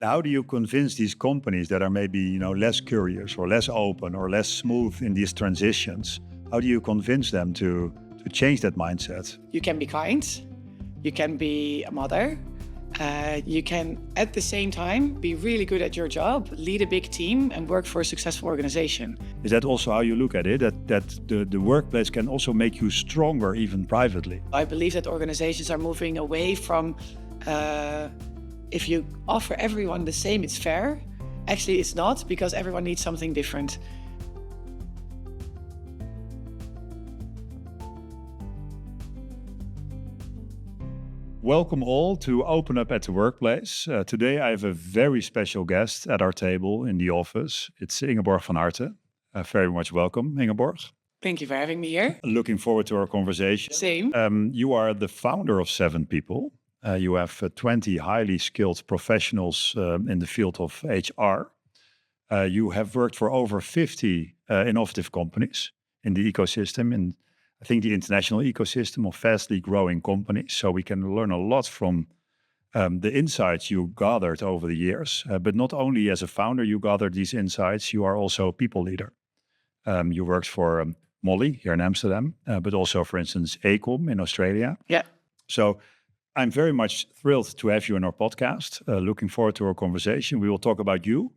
How do you convince these companies that are maybe, less curious or less open or less smooth in these transitions? How do you convince them to change that mindset? You can be kind, you can be a mother, you can at the same time be really good at your job, lead a big team and work for a successful organization. Is that also how you look at it? That the workplace can also make you stronger even privately? I believe that organizations are moving away from if you offer everyone the same, it's fair. Actually, it's not, because everyone needs something different. Welcome all to Open Up at the Workplace. Today I have a very special guest at our table in the office. It's Ingeborg van Harten. Very much welcome, Ingeborg. Thank you for having me here. Looking forward to our conversation. Same. You are the founder of 7 People. You have 20 highly skilled professionals in the field of HR. You have worked for over 50 innovative companies in the ecosystem, and I think the international ecosystem of fastly growing companies. So we can learn a lot from the insights you gathered over the years. But not only as a founder, you gathered these insights, you are also a people leader. You worked for Molly here in Amsterdam, but also, for instance, Acom in Australia. Yeah. So I'm very much thrilled to have you in our podcast. Looking forward to our conversation. We will talk about you.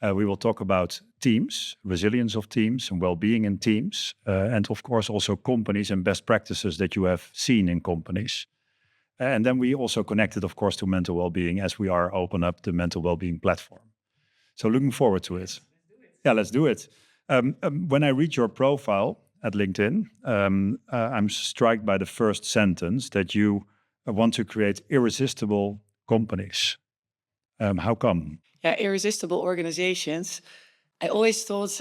We will talk about teams, resilience of teams and well-being in teams. And of course, also companies and best practices that you have seen in companies. And then we also connected, of course, to mental well-being as we are Open Up the mental well-being platform. So looking forward to it. Yeah, let's do it. When I read your profile at LinkedIn, I'm struck by the first sentence that you want to create irresistible companies. How come? Yeah, irresistible organizations. I always thought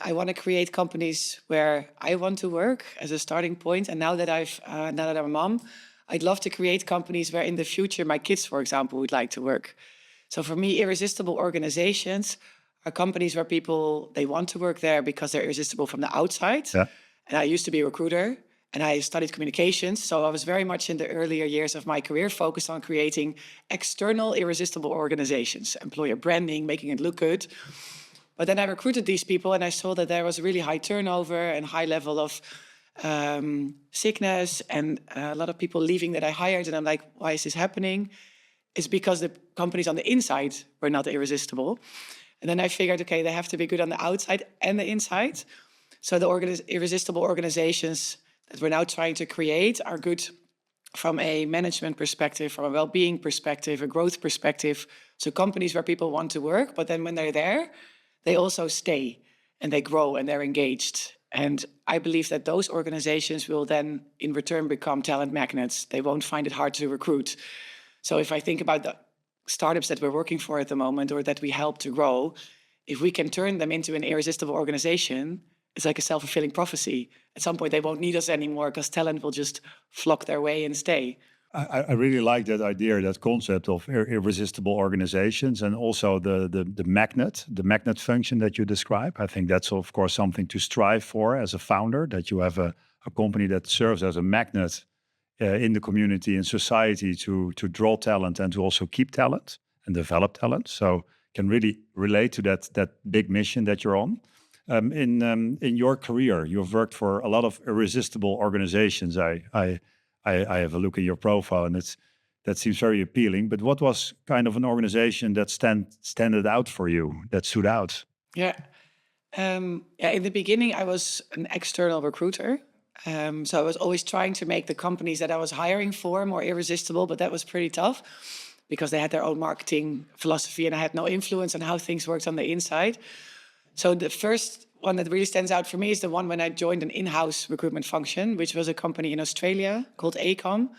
I want to create companies where I want to work as a starting point. And now that I'm a mom, I'd love to create companies where in the future my kids, for example, would like to work. So for me, irresistible organizations are companies where people, they want to work there because they're irresistible from the outside. Yeah. And I used to be a recruiter and I studied communications. So I was very much in the earlier years of my career focused on creating external irresistible organizations, employer branding, making it look good. But then I recruited these people and I saw that there was really high turnover and high level of sickness and a lot of people leaving that I hired. And I'm like, why is this happening? It's because the companies on the inside were not irresistible. And then I figured, okay, they have to be good on the outside and the inside. So the irresistible organizations that we're now trying to create are good from a management perspective, from a well-being perspective, a growth perspective. So companies where people want to work, but then when they're there, they also stay and they grow and they're engaged. And I believe that those organizations will then in return become talent magnets. They won't find it hard to recruit. So if I think about the startups that we're working for at the moment or that we help to grow, if we can turn them into an irresistible organization, it's like a self-fulfilling prophecy. At some point, they won't need us anymore because talent will just flock their way and stay. I really like that idea, that concept of irresistible organizations, and also the magnet function that you describe. I think that's, of course, something to strive for as a founder, that you have a company that serves as a magnet in the community and society to draw talent and to also keep talent and develop talent. So can really relate to that big mission that you're on. In your career, you've worked for a lot of irresistible organizations. I have a look at your profile, and that seems very appealing. But what was kind of an organization that stood out for you, that stood out? Yeah. In the beginning, I was an external recruiter. So I was always trying to make the companies that I was hiring for more irresistible, but that was pretty tough because they had their own marketing philosophy and I had no influence on how things worked on the inside. So the first one that really stands out for me is the one when I joined an in-house recruitment function, which was a company in Australia called Acom.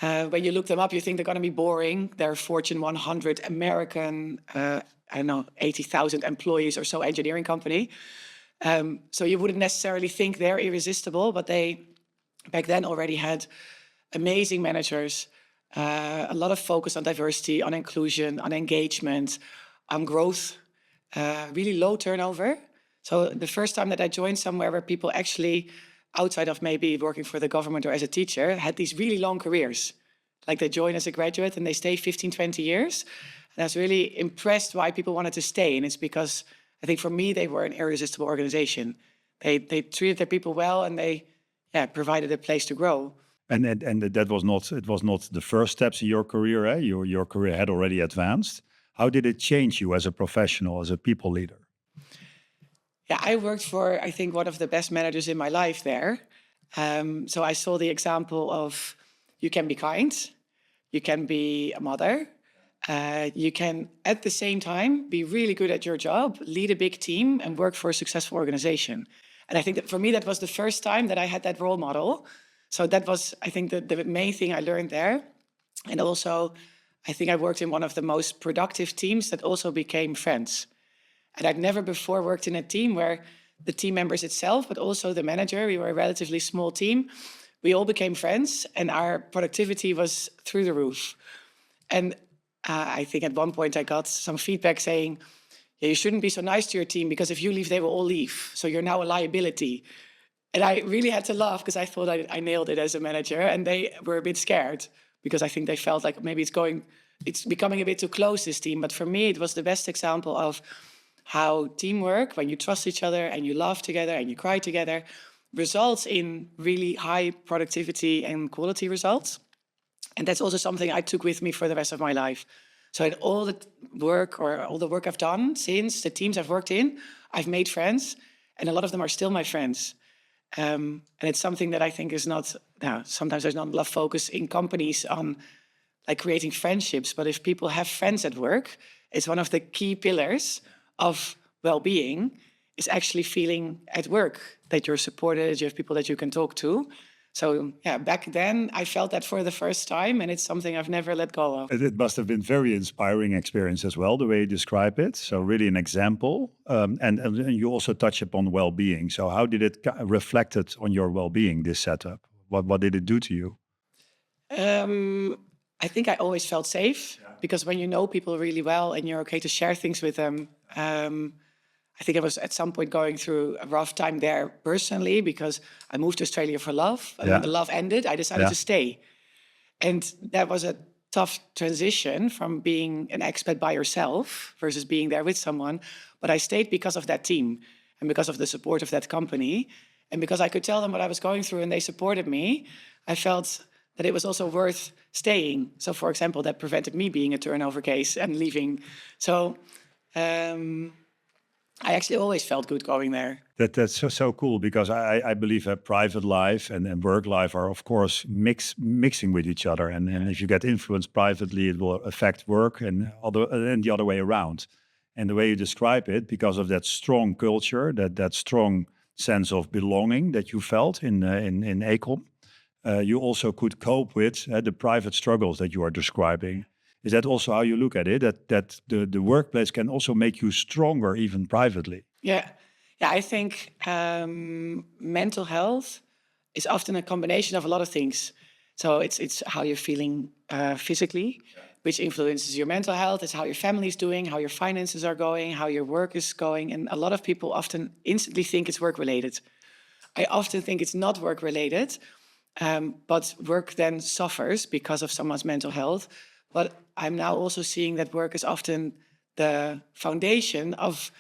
When you look them up, you think they're going to be boring. They're a Fortune 100 American, 80,000 employees or so engineering company. So you wouldn't necessarily think they're irresistible, but they back then already had amazing managers, a lot of focus on diversity, on inclusion, on engagement, on growth. Really low turnover. So the first time that I joined somewhere where people actually, outside of maybe working for the government or as a teacher, had these really long careers. Like they join as a graduate and they stay 15, 20 years. And I was really impressed why people wanted to stay. And it's because I think for me, they were an irresistible organization. They treated their people well, and they provided a place to grow. And that was not, it was not the first steps in your career. Eh? Your career had already advanced. How did it change you as a professional, as a people leader? Yeah, I worked for, I think, one of the best managers in my life there. So I saw the example of you can be kind, you can be a mother, you can, at the same time, be really good at your job, lead a big team, and work for a successful organization. And I think that for me, that was the first time that I had that role model. So that was, I think, the main thing I learned there. And also, I think I worked in one of the most productive teams that also became friends. And I'd never before worked in a team where the team members itself, but also the manager, we were a relatively small team. We all became friends, and our productivity was through the roof. And I think at one point I got some feedback saying, yeah, you shouldn't be so nice to your team, because if you leave, they will all leave. So you're now a liability. And I really had to laugh, because I thought I nailed it as a manager, and they were a bit scared, because I think they felt like maybe it's becoming a bit too close, this team. But for me, it was the best example of how teamwork, when you trust each other and you laugh together and you cry together, results in really high productivity and quality results. And that's also something I took with me for the rest of my life. So in all the work I've done since, the teams I've worked in, I've made friends, and a lot of them are still my friends. And it's something that I think is not, sometimes there's not enough focus in companies on like creating friendships, but if people have friends at work, it's one of the key pillars of well-being, is actually feeling at work that you're supported, you have people that you can talk to. So yeah, back then I felt that for the first time, and it's something I've never let go of. It must have been very inspiring experience as well, the way you describe it. So really an example. And you also touch upon well-being. So how did it reflect it on your well-being, this setup? What did it do to you? I think I always felt safe, because when you know people really well and you're okay to share things with them, I think I was at some point going through a rough time there personally, because I moved to Australia for love. And when the love ended, I decided to stay. And that was a tough transition from being an expat by yourself versus being there with someone. But I stayed because of that team and because of the support of that company. And because I could tell them what I was going through and they supported me, I felt that it was also worth staying. So, for example, that prevented me being a turnover case and leaving. So I actually always felt good going there. That's so cool, because I believe that private life and work life are, of course, mixing with each other. And if you get influenced privately, it will affect work and the other way around. And the way you describe it, because of that strong culture, that strong sense of belonging that you felt in Ecom, you also could cope with the private struggles that you are describing. Is that also how you look at it? That the workplace can also make you stronger, even privately? Yeah, I think mental health is often a combination of a lot of things. So it's how you're feeling physically, which influences your mental health. It's how your family is doing, how your finances are going, how your work is going. And a lot of people often instantly think it's work-related. I often think it's not work-related, but work then suffers because of someone's mental health. But I'm now also seeing that work is often the foundation of,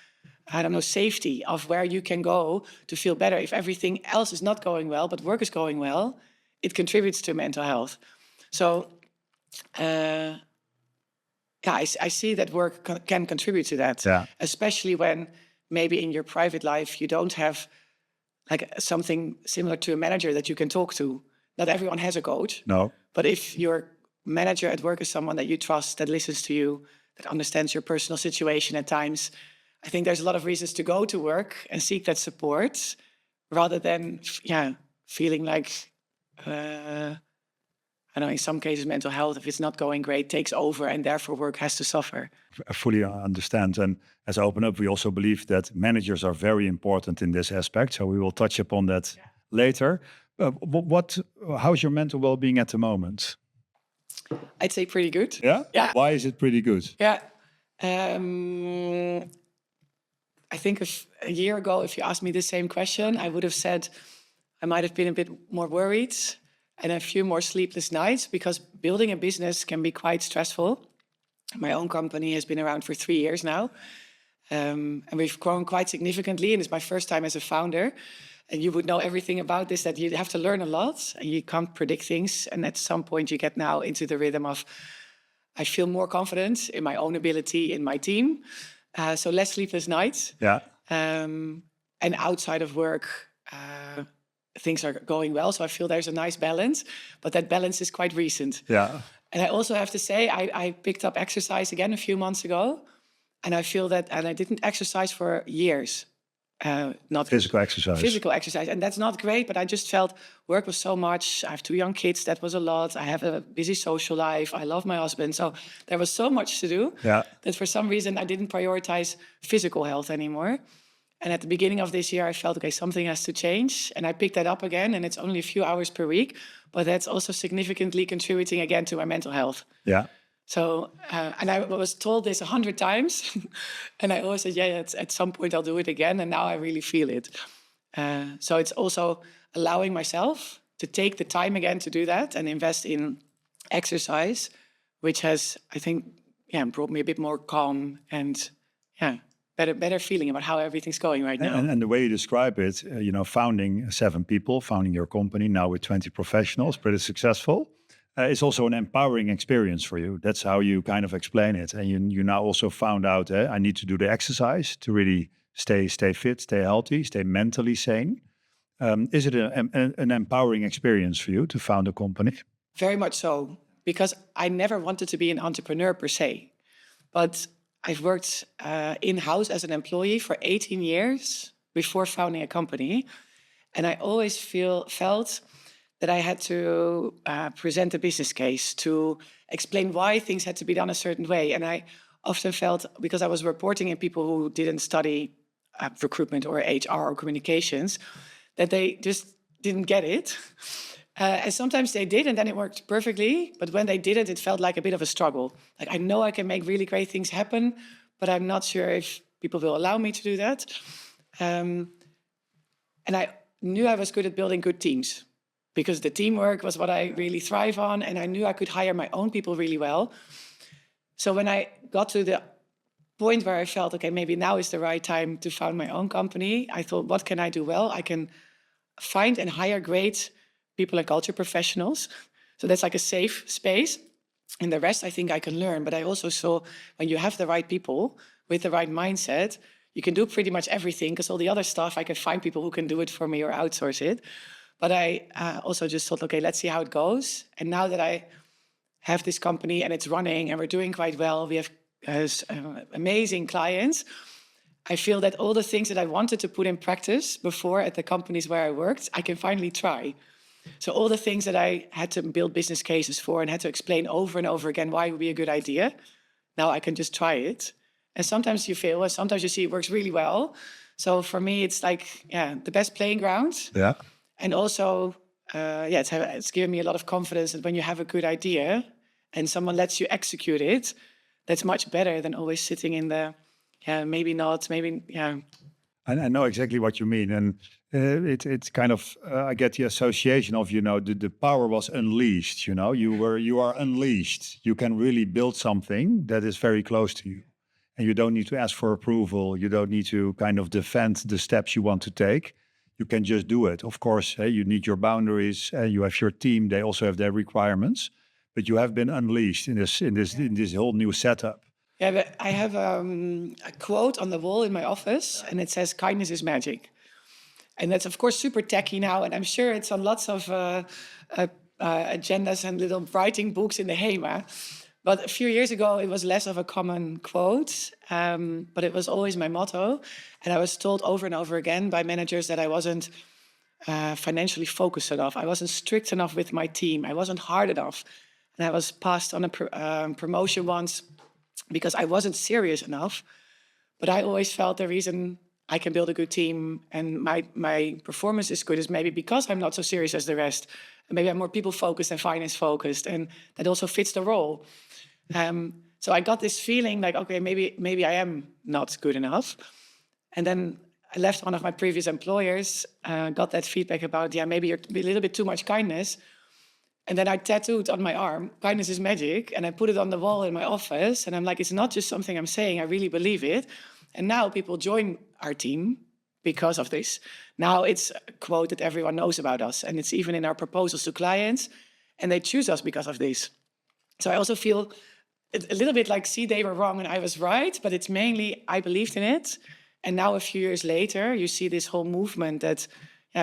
safety, of where you can go to feel better. If everything else is not going well, but work is going well, it contributes to mental health. So, I see that work can contribute to that, especially when maybe in your private life you don't have like something similar to a manager that you can talk to. Not everyone has a coach. No. But if your manager at work is someone that you trust, that listens to you, that understands your personal situation at times, I think there's a lot of reasons to go to work and seek that support, rather than feeling like in some cases mental health, if it's not going great, takes over, and therefore work has to suffer. I fully understand. And as OpenUp, we also believe that managers are very important in this aspect. So we will touch upon that later. How's your mental well-being at the moment? I'd say pretty good. Yeah? Yeah. Why is it pretty good? Yeah. I think a year ago, if you asked me the same question, I would have said I might have been a bit more worried and a few more sleepless nights, because building a business can be quite stressful. My own company has been around for 3 years now. And we've grown quite significantly, and it's my first time as a founder. And you would know everything about this, that you have to learn a lot, and you can't predict things. And at some point you get now into the rhythm of, I feel more confident in my own ability, in my team. So less sleepless nights. Yeah. And outside of work, things are going well. So I feel there's a nice balance, but that balance is quite recent. Yeah. And I also have to say, I picked up exercise again a few months ago. And I feel that, and I didn't exercise for years. Not Physical exercise. Physical exercise. And that's not great, but I just felt work was so much. I have 2 young kids. That was a lot. I have a busy social life. I love my husband. So there was so much to do that for some reason I didn't prioritize physical health anymore. And at the beginning of this year, I felt, okay, something has to change. And I picked that up again, and it's only a few hours per week. But that's also significantly contributing again to my mental health. Yeah. So, and I was told this 100 times. And I always said, yeah, at some point I'll do it again. And now I really feel it. So it's also allowing myself to take the time again to do that and invest in exercise, which has, I think, brought me a bit more calm and, better feeling about how everything's going right now. And the way you describe it, founding 7 people, founding your company now with 20 professionals, pretty successful. It's also an empowering experience for you. That's how you kind of explain it. And you now also found out, I need to do the exercise to really stay fit, stay healthy, stay mentally sane. Is it an empowering experience for you to found a company? Very much so, because I never wanted to be an entrepreneur per se. But I've worked in-house as an employee for 18 years before founding a company. And I always felt that I had to present a business case to explain why things had to be done a certain way. And I often felt, because I was reporting in people who didn't study recruitment or HR or communications, that they just didn't get it. And sometimes they did, and then it worked perfectly. But when they didn't, it felt like a bit of a struggle. Like, I know I can make really great things happen, but I'm not sure if people will allow me to do that. And I knew I was good at building good teams, because the teamwork was what I really thrive on, and I knew I could hire my own people really well. So when I got to the point where I felt, okay, maybe now is the right time to found my own company, I thought, what can I do well? I can find and hire great people and culture professionals. So that's like a safe space. And the rest I think I can learn. But I also saw, when you have the right people with the right mindset, you can do pretty much everything, because all the other stuff, I can find people who can do it for me or outsource it. But I also just thought, okay, let's see how it goes. And now that I have this company and it's running and we're doing quite well, we have amazing clients, I feel that all the things that I wanted to put in practice before at the companies where I worked, I can finally try. So all the things that I had to build business cases for and had to explain over and over again why it would be a good idea, now I can just try it. And sometimes you fail, and sometimes you see it works really well. So for me, it's like, the best playing ground. Yeah. And also, it's given me a lot of confidence that when you have a good idea and someone lets you execute it, that's much better than always sitting in the, maybe not, maybe. I know exactly what you mean. And it's kind of, I get the association of, the power was unleashed, you are unleashed. You can really build something that is very close to you. And you don't need to ask for approval. You don't need to kind of defend the steps you want to take. You can just do it. Of course, you need your boundaries. You have your team. They also have their requirements. But you have been unleashed in this whole new setup. Yeah, but I have a quote on the wall in my office, and it says, "Kindness is magic." And that's, of course, super techy now. And I'm sure it's on lots of agendas and little writing books in the HEMA. But a few years ago, it was less of a common quote, but it was always my motto. And I was told over and over again by managers that I wasn't financially focused enough. I wasn't strict enough with my team. I wasn't hard enough. And I was passed on a promotion once because I wasn't serious enough. But I always felt the reason I can build a good team and my performance is good is maybe because I'm not so serious as the rest. And maybe I'm more people-focused and finance-focused. And that also fits the role. So I got this feeling like, okay, maybe I am not good enough. And then I left one of my previous employers, got that feedback about, maybe you're a little bit too much kindness. And then I tattooed on my arm, kindness is magic. And I put it on the wall in my office. And I'm like, it's not just something I'm saying, I really believe it. And now people join our team because of this. Now it's a quote that everyone knows about us. And it's even in our proposals to clients. And they choose us because of this. So I also feel a little bit like, see, they were wrong and I was right. But it's mainly, I believed in it. And now a few years later, you see this whole movement that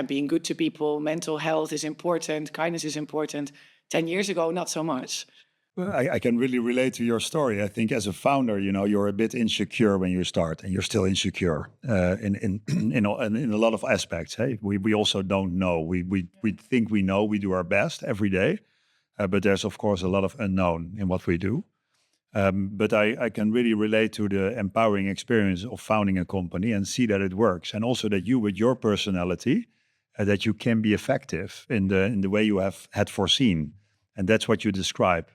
being good to people, mental health is important, kindness is important. 10 years ago, not so much. Well, I can really relate to your story. I think as a founder, you're a bit insecure when you start, and you're still insecure in a lot of aspects. Hey, we also don't know. We think we know. We do our best every day, but there's of course a lot of unknown in what we do. But I can really relate to the empowering experience of founding a company and see that it works, and also that you, with your personality, that you can be effective in the way you had foreseen, and that's what you describe.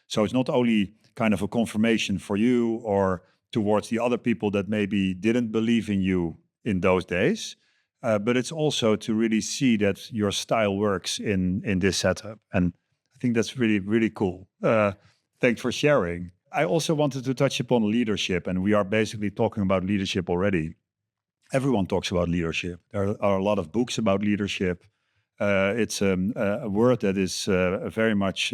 So it's not only kind of a confirmation for you or towards the other people that maybe didn't believe in you in those days, but it's also to really see that your style works in this setup, and I think that's really, really cool. Thanks for sharing. I also wanted to touch upon leadership, and we are basically talking about leadership already. Everyone talks about leadership. There are a lot of books about leadership. It's a word that is very much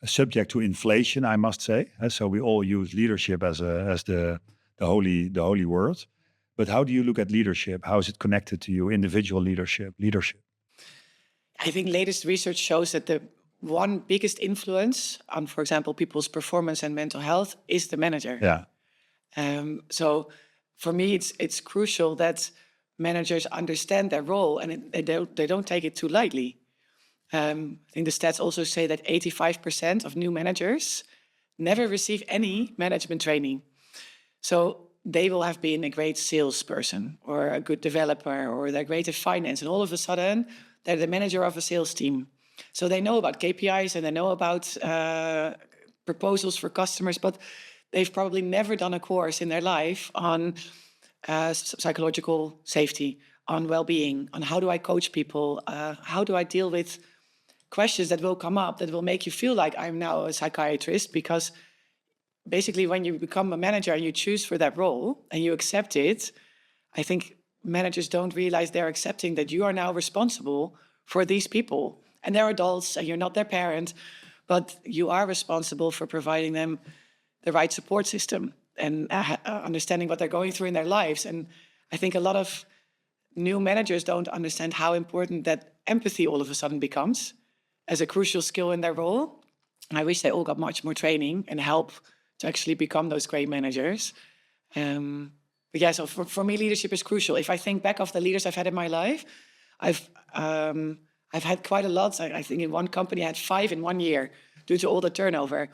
subject to inflation, I must say. So we all use leadership as the holy word. But how do you look at leadership? How is it connected to you, individual leadership? I think latest research shows that the one biggest influence on, for example, people's performance and mental health is the manager. Yeah. So for me, it's crucial that managers understand their role and they don't take it too lightly. I think the stats also say that 85% of new managers never receive any management training. So they will have been a great salesperson or a good developer or they're great at finance, and all of a sudden they're the manager of a sales team. So they know about KPIs and they know about proposals for customers, but they've probably never done a course in their life on psychological safety, on well-being, on how do I coach people, how do I deal with questions that will come up that will make you feel like I'm now a psychiatrist, because basically when you become a manager and you choose for that role and you accept it, I think managers don't realize they're accepting that you are now responsible for these people. And they're adults and you're not their parent, but you are responsible for providing them the right support system and understanding what they're going through in their lives. And I think a lot of new managers don't understand how important that empathy all of a sudden becomes as a crucial skill in their role. And I wish they all got much more training and help to actually become those great managers. But yeah, so for me, leadership is crucial. If I think back of the leaders I've had in my life, I've had quite a lot. I think in one company I had 5 in 1 year due to all the turnover.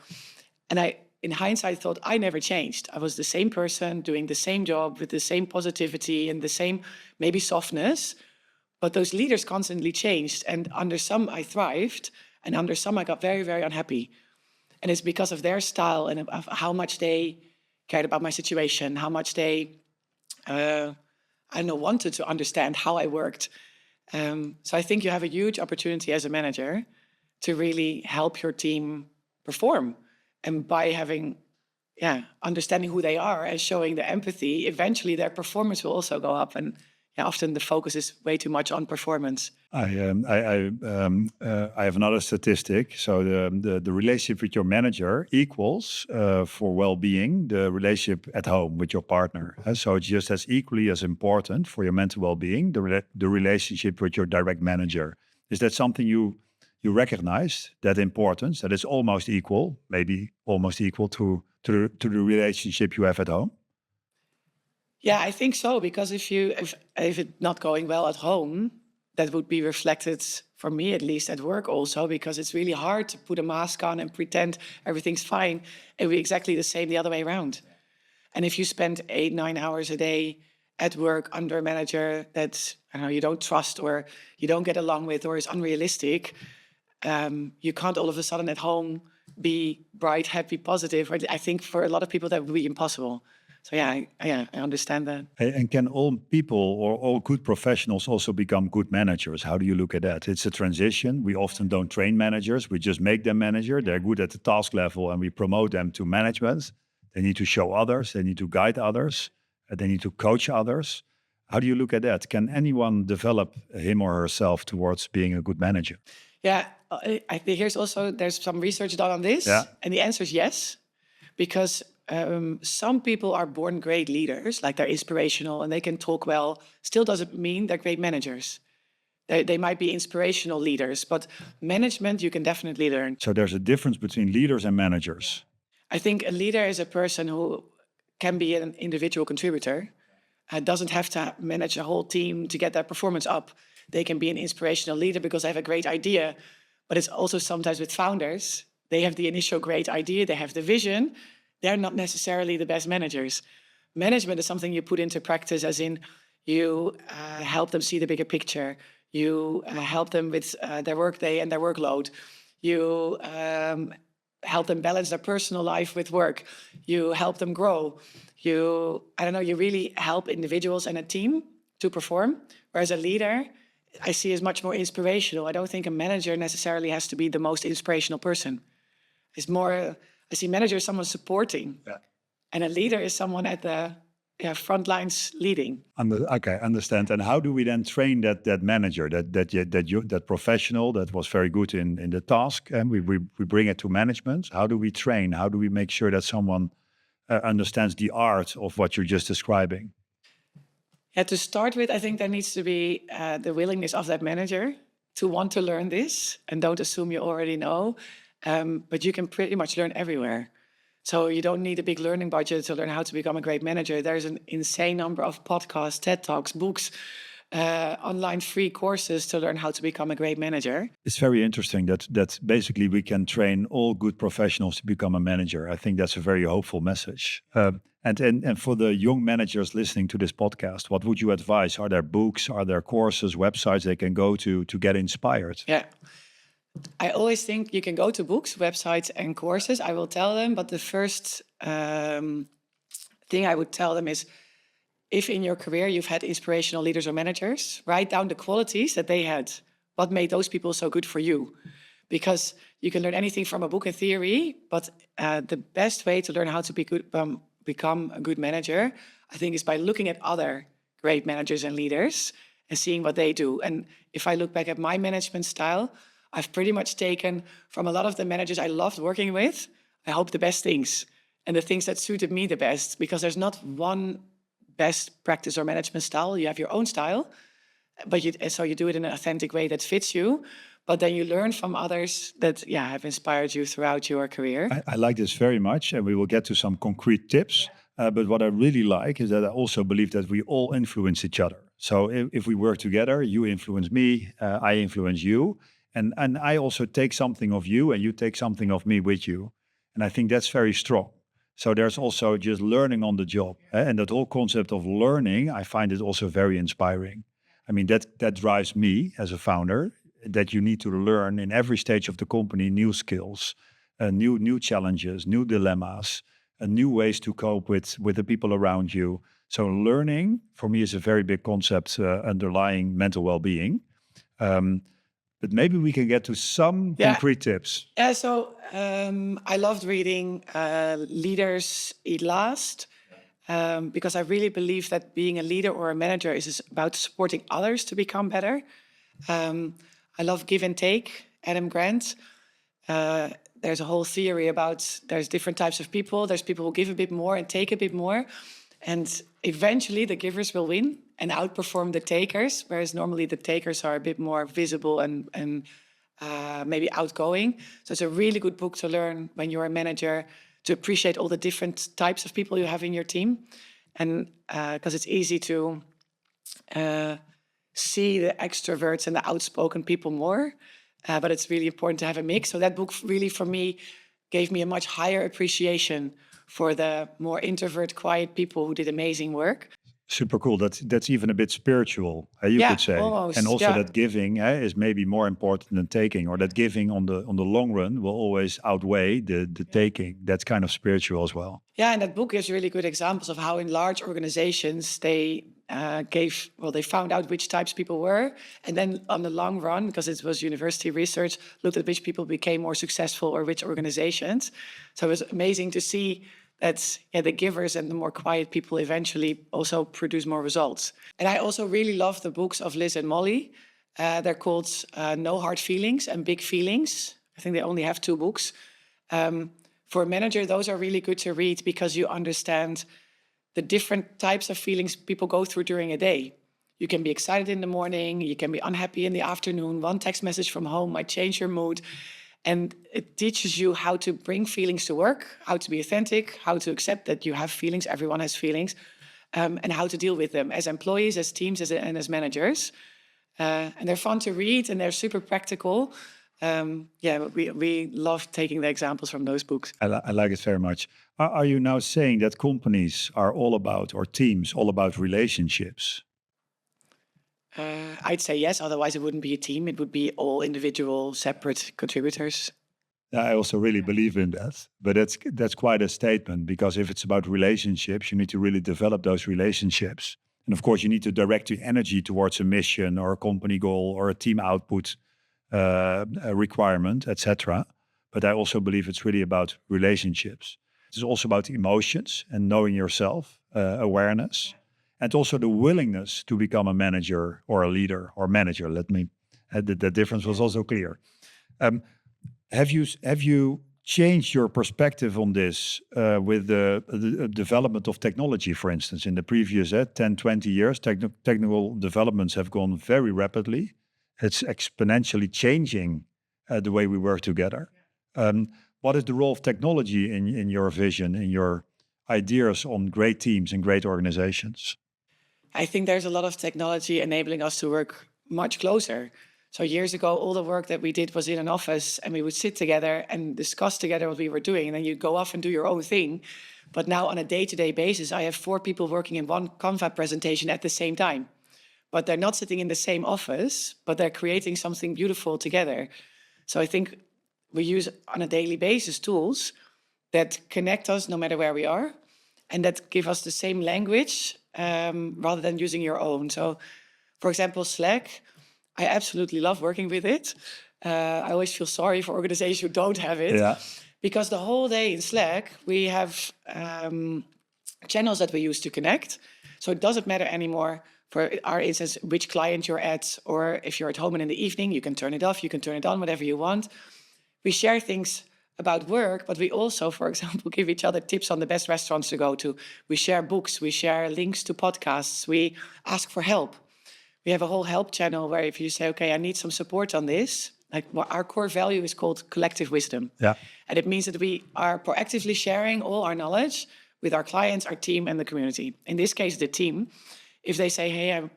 And in hindsight, thought I never changed. I was the same person doing the same job with the same positivity and the same maybe softness. But those leaders constantly changed. And under some I thrived and under some I got very, very unhappy. And it's because of their style and of how much they cared about my situation, how much they, wanted to understand how I worked. So I think you have a huge opportunity as a manager to really help your team perform. And by having, understanding who they are and showing the empathy, eventually their performance will also go up. And often the focus is way too much on performance. I have another statistic. So the relationship with your manager equals for well-being the relationship at home with your partner. So it's just as equally as important for your mental well-being the relationship with your direct manager. Is that something you recognize, that importance, that is almost equal, maybe almost equal to the relationship you have at home? Yeah, I think so, because if it's not going well at home, that would be reflected, for me at least, at work also, because it's really hard to put a mask on and pretend everything's fine. It would be exactly the same the other way around. And if you spend 8-9 hours a day at work under a manager that you don't trust or you don't get along with or is unrealistic, you can't all of a sudden at home be bright, happy, positive. I think for a lot of people that would be impossible. So I understand that. And can all people or all good professionals also become good managers? How do you look at that? It's a transition. We often don't train managers. We just make them manager. They're good at the task level and we promote them to management. They need to show others. They need to guide others. They need to coach others. How do you look at that? Can anyone develop him or herself towards being a good manager? Yeah, I think there's some research done on this. Yeah. And the answer is yes, because some people are born great leaders, like they're inspirational and they can talk well. Still doesn't mean they're great managers. They might be inspirational leaders, but management you can definitely learn. So there's a difference between leaders and managers. I think a leader is a person who can be an individual contributor, doesn't have to manage a whole team to get their performance up. They can be an inspirational leader because they have a great idea. But it's also sometimes with founders, they have the initial great idea, they have the vision. They're not necessarily the best managers. Management is something you put into practice, as in you help them see the bigger picture. You help them with their workday and their workload. You help them balance their personal life with work. You help them grow. You really help individuals and a team to perform. Whereas a leader, I see as much more inspirational. I don't think a manager necessarily has to be the most inspirational person. It's more, I see manager as someone supporting. Yeah. And a leader is someone at the front lines leading. Okay, understand. And how do we then train that manager, that professional that was very good in the task, and we bring it to management? How do we train? How do we make sure that someone understands the art of what you're just describing? Yeah, to start with, I think there needs to be the willingness of that manager to want to learn this, and don't assume you already know. But you can pretty much learn everywhere. So you don't need a big learning budget to learn how to become a great manager. There's an insane number of podcasts, TED Talks, books, online free courses to learn how to become a great manager. It's very interesting that basically we can train all good professionals to become a manager. I think that's a very hopeful message. And for the young managers listening to this podcast, what would you advise? Are there books, are there courses, websites they can go to get inspired? Yeah. I always think you can go to books, websites, and courses. I will tell them, but the first thing I would tell them is, if in your career you've had inspirational leaders or managers, write down the qualities that they had. What made those people so good for you? Because you can learn anything from a book in theory, but the best way to learn how to become a good manager, I think, is by looking at other great managers and leaders and seeing what they do. And if I look back at my management style, I've pretty much taken from a lot of the managers I loved working with, I hope the best things and the things that suited me the best, because there's not one best practice or management style. You have your own style, but you do it in an authentic way that fits you. But then you learn from others that have inspired you throughout your career. I like this very much, and we will get to some concrete tips. But what I really like is that I also believe that we all influence each other. So if we work together, you influence me, I influence you. And I also take something of you and you take something of me with you. And I think that's very strong. So there's also just learning on the job. And that whole concept of learning, I find it also very inspiring. I mean, that drives me as a founder, that you need to learn in every stage of the company new skills, new challenges, new dilemmas, new ways to cope with the people around you. So learning, for me, is a very big concept underlying mental well-being. But maybe we can get to some concrete tips. Yeah, so I loved reading Leaders Eat Last, because I really believe that being a leader or a manager is about supporting others to become better. I love Give and Take, Adam Grant. There's a whole theory about there's different types of people. There's people who give a bit more and take a bit more. And eventually the givers will win and outperform the takers, whereas normally the takers are a bit more visible and maybe outgoing. So it's a really good book to learn when you're a manager, to appreciate all the different types of people you have in your team. And because it's easy to see the extroverts and the outspoken people more, but it's really important to have a mix. So that book really, for me, gave me a much higher appreciation for the more introvert, quiet people who did amazing work. Super cool. That's even a bit spiritual, you Yeah, could say, and almost. also Yeah. that giving is maybe more important than taking, or that giving on the long run will always outweigh the taking. That's kind of spiritual as well. Yeah, and that book gives really good examples of how in large organizations they they found out which types people were, and then on the long run, because it was university research, looked at which people became more successful or which organizations. So it was amazing to see that the givers and the more quiet people eventually also produce more results. And I also really love the books of Liz and Molly. They're called No Hard Feelings and Big Feelings. I think they only have 2 books. For a manager, those are really good to read because you understand the different types of feelings people go through during a day. You can be excited in the morning, you can be unhappy in the afternoon. One text message from home might change your mood. And it teaches you how to bring feelings to work, how to be authentic, how to accept that you have feelings, everyone has feelings, and how to deal with them as employees, as teams, and as managers. And they're fun to read and they're super practical. We love taking the examples from those books. I like it very much. Are you now saying that companies are all about, or teams all about relationships? I'd say yes, otherwise it wouldn't be a team. It would be all individual, separate contributors. I also really believe in that, but that's quite a statement, because if it's about relationships, you need to really develop those relationships. And of course, you need to direct your energy towards a mission or a company goal or a team output a requirement, etc. But I also believe it's really about relationships. It's also about emotions and knowing yourself, awareness, and also the willingness to become a manager or a leader or manager. The difference was also clear. Have you changed your perspective on this with the development of technology, for instance? In the previous 10, 20 years, technical developments have gone very rapidly. It's exponentially changing the way we work together. What is the role of technology in your vision, in your ideas on great teams and great organizations? I think there's a lot of technology enabling us to work much closer. So years ago, all the work that we did was in an office and we would sit together and discuss together what we were doing. And then you'd go off and do your own thing. But now on a day-to-day basis, I have 4 people working in one Canva presentation at the same time. But they're not sitting in the same office, but they're creating something beautiful together. So I think we use on a daily basis tools that connect us no matter where we are and that give us the same language rather than using your own. So, for example, Slack, I absolutely love working with it. I always feel sorry for organizations who don't have it. Yeah. Because the whole day in Slack, we have channels that we use to connect. So it doesn't matter anymore, for our instance, which client you're at, or if you're at home and in the evening, you can turn it off, you can turn it on, whatever you want. We share things about work, but we also, for example, give each other tips on the best restaurants to go to. We share books, we share links to podcasts, we ask for help. We have a whole help channel where if you say, okay, I need some support on this, like our core value is called collective wisdom. Yeah. And it means that we are proactively sharing all our knowledge with our clients, our team, and the community. In this case, the team. If they say, hey, I'm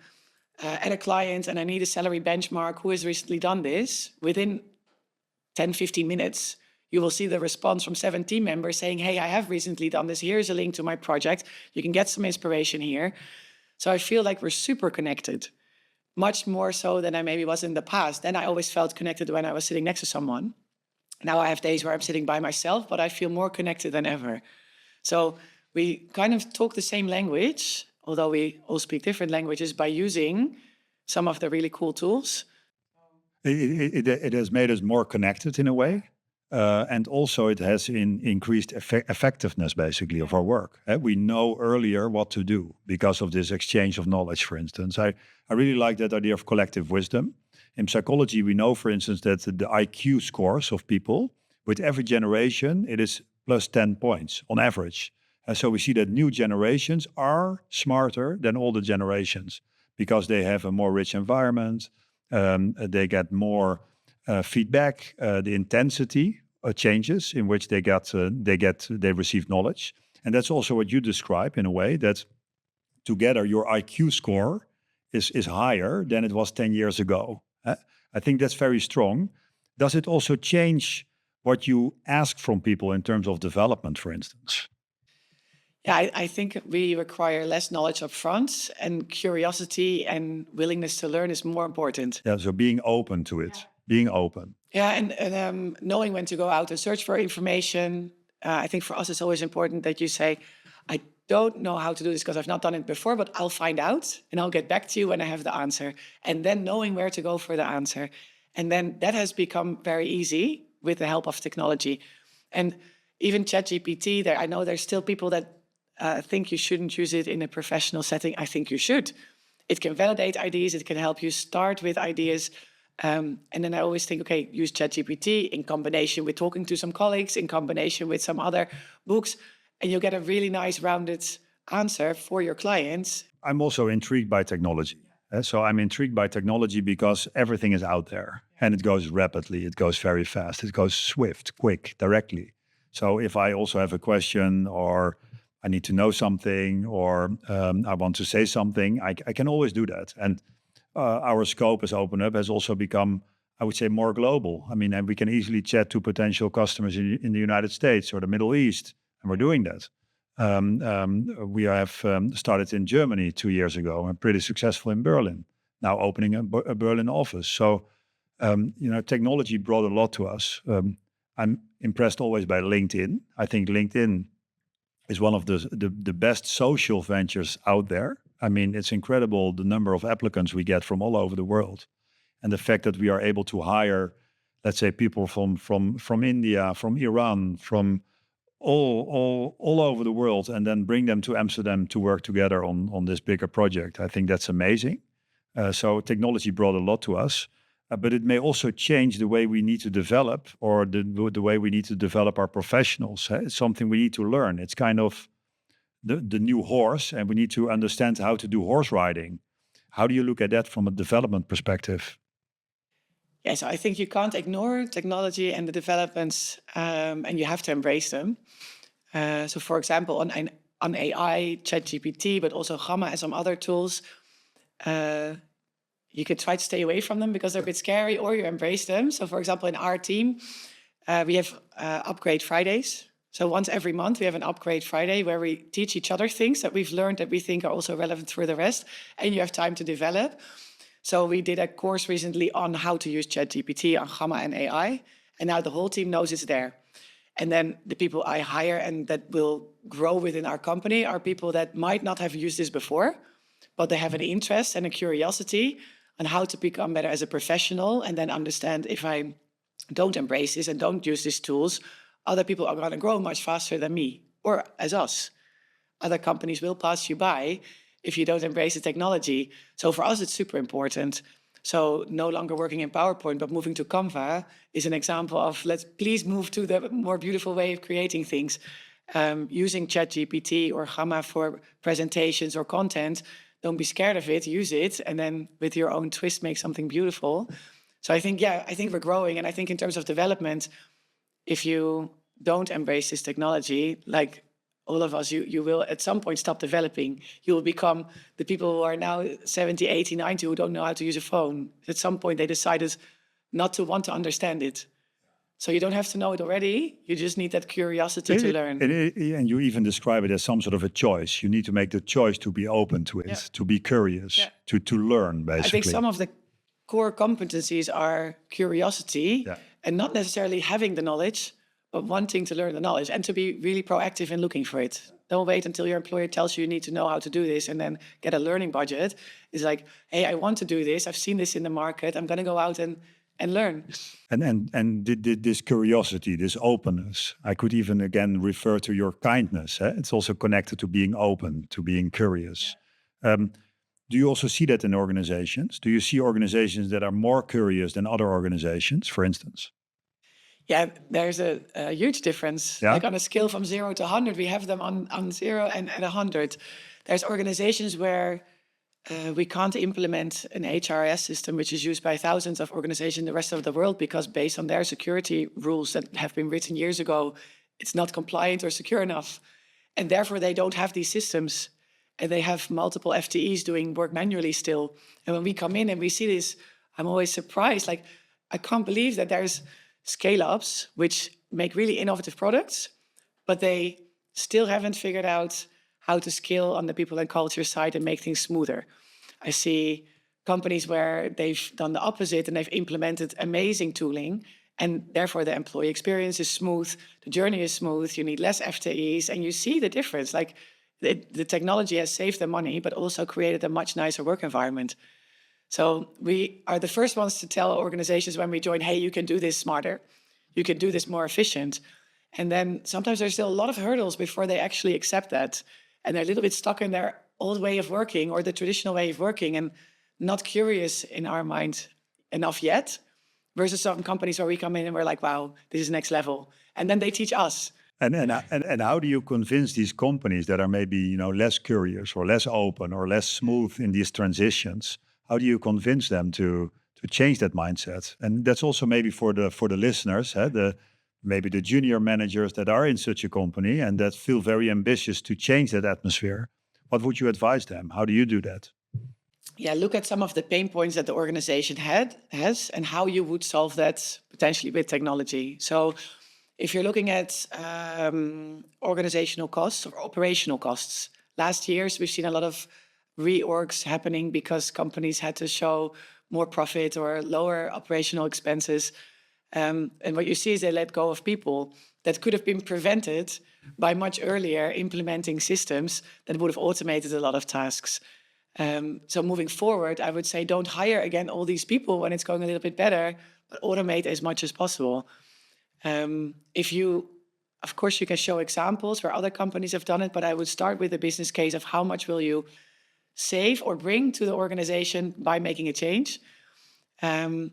at a client and I need a salary benchmark, who has recently done this? Within 10, 15 minutes, you will see the response from 7 team members saying, hey, I have recently done this. Here's a link to my project. You can get some inspiration here. So I feel like we're super connected, much more so than I maybe was in the past. Then I always felt connected when I was sitting next to someone. Now I have days where I'm sitting by myself, but I feel more connected than ever. So we kind of talk the same language, although we all speak different languages, by using some of the really cool tools. It has made us more connected in a way. And also it has increased effectiveness, basically, of our work. We know earlier what to do because of this exchange of knowledge, for instance. I really like that idea of collective wisdom. In psychology, we know, for instance, that the IQ scores of people, with every generation, it is plus 10 points on average. And so we see that new generations are smarter than older generations because they have a more rich environment, they get more feedback, the intensity changes in which they receive knowledge. And that's also what you describe in a way, that together your IQ score is higher than it was 10 years ago. I think that's very strong. Does it also change what you ask from people in terms of development, for instance? Yeah, I think we require less knowledge up front, and curiosity and willingness to learn is more important. Yeah, so being open to it, being open. Yeah, and knowing when to go out and search for information. I think for us it's always important that you say, I don't know how to do this because I've not done it before, but I'll find out and I'll get back to you when I have the answer. And then knowing where to go for the answer. And then that has become very easy with the help of technology. And even ChatGPT, I know there's still people that think you shouldn't use it in a professional setting. I think you should. It can validate ideas. It can help you start with ideas. And then I always think, okay, use ChatGPT in combination with talking to some colleagues, in combination with some other books, and you'll get a really nice rounded answer for your clients. I'm also intrigued by technology. So I'm intrigued by technology because everything is out there and it goes rapidly, it goes very fast, it goes swift, quick, directly. So if I also have a question or I need to know something or I want to say something, I can always do that. And our scope as OpenUp has also become, I would say, more global. I mean, and we can easily chat to potential customers in the United States or the Middle East, and we're doing that. We have started in Germany 2 years ago and pretty successful in Berlin, now opening a Berlin office. So, technology brought a lot to us. I'm impressed always by LinkedIn. I think LinkedIn is one of the best social ventures out there. I mean, it's incredible the number of applicants we get from all over the world. And the fact that we are able to hire, let's say, people from India, from Iran, from all over the world, and then bring them to Amsterdam to work together on this bigger project. I think that's amazing. So technology brought a lot to us, but it may also change the way we need to develop, or the way we need to develop our professionals. It's something we need to learn. It's kind of the new horse, and we need to understand how to do horse riding. How do you look at that from a development perspective? Yeah, so I think you can't ignore technology and the developments, and you have to embrace them. So, for example, on AI, ChatGPT, but also Gamma and some other tools, you could try to stay away from them because they're a bit scary, or you embrace them. So, for example, in our team, we have Upgrade Fridays. So once every month, we have an Upgrade Friday where we teach each other things that we've learned that we think are also relevant for the rest, and you have time to develop. So we did a course recently on how to use ChatGPT on Gamma and AI, and now the whole team knows it's there. And then the people I hire and that will grow within our company are people that might not have used this before, but they have an interest and a curiosity on how to become better as a professional, and then understand if I don't embrace this and don't use these tools, other people are going to grow much faster than me or as us. Other companies will pass you by if you don't embrace the technology. So for us, it's super important. So no longer working in PowerPoint, but moving to Canva is an example of let's please move to the more beautiful way of creating things. Using ChatGPT or Gamma for presentations or content, don't be scared of it, use it, and then with your own twist, make something beautiful. So I think we're growing. And I think in terms of development, if you don't embrace this technology, like all of us, you will at some point stop developing. You will become the people who are now 70, 80, 90 who don't know how to use a phone. At some point, they decided not to want to understand it. So you don't have to know it already. You just need that curiosity to learn. And you even describe it as some sort of a choice. You need to make the choice to be open to it, to be curious, to learn, basically. I think some of the core competencies are curiosity and not necessarily having the knowledge, but wanting to learn the knowledge and to be really proactive in looking for it. Don't wait until your employer tells you need to know how to do this and then get a learning budget. It's like, hey, I want to do this. I've seen this in the market. I'm going to go out and learn. And this curiosity, this openness, I could even again refer to your kindness. It's also connected to being open, to being curious. Do you also see that in organizations? Do you see organizations that are more curious than other organizations, for instance? Yeah, there's a huge difference. Like on a scale from 0 to 100, we have them on 0 and at 100. There's organizations where we can't implement an HRIS system, which is used by thousands of organizations in the rest of the world, because based on their security rules that have been written years ago, it's not compliant or secure enough. And therefore, they don't have these systems. And they have multiple FTEs doing work manually still. And when we come in and we see this, I'm always surprised. Like, I can't believe that there's scale-ups which make really innovative products, but they still haven't figured out how to scale on the people and culture side and make things smoother. I see companies where they've done the opposite and they've implemented amazing tooling, and therefore the employee experience is smooth, the journey is smooth, you need less FTEs, and you see the difference. Like the technology has saved them money, but also created a much nicer work environment. So we are the first ones to tell organizations when we join, hey, you can do this smarter, you can do this more efficient. And then sometimes there's still a lot of hurdles before they actually accept that. And they're a little bit stuck in their old way of working or the traditional way of working and not curious in our mind enough yet, versus some companies where we come in and we're like, wow, this is next level. And then they teach us. And how do you convince these companies that are maybe less curious or less open or less smooth in these transitions? How do you convince them to change that mindset? And that's also maybe for the listeners, maybe the junior managers that are in such a company and that feel very ambitious to change that atmosphere. What would you advise them? How do you do that? Yeah, look at some of the pain points that the organization has and how you would solve that potentially with technology. So if you're looking at organizational costs or operational costs, last years we've seen a lot of reorgs happening because companies had to show more profit or lower operational expenses. And what you see is they let go of people that could have been prevented by much earlier implementing systems that would have automated a lot of tasks. So moving forward, I would say don't hire again all these people when it's going a little bit better, but automate as much as possible. Of course, you can show examples where other companies have done it, but I would start with a business case of how much will you save or bring to the organization by making a change. And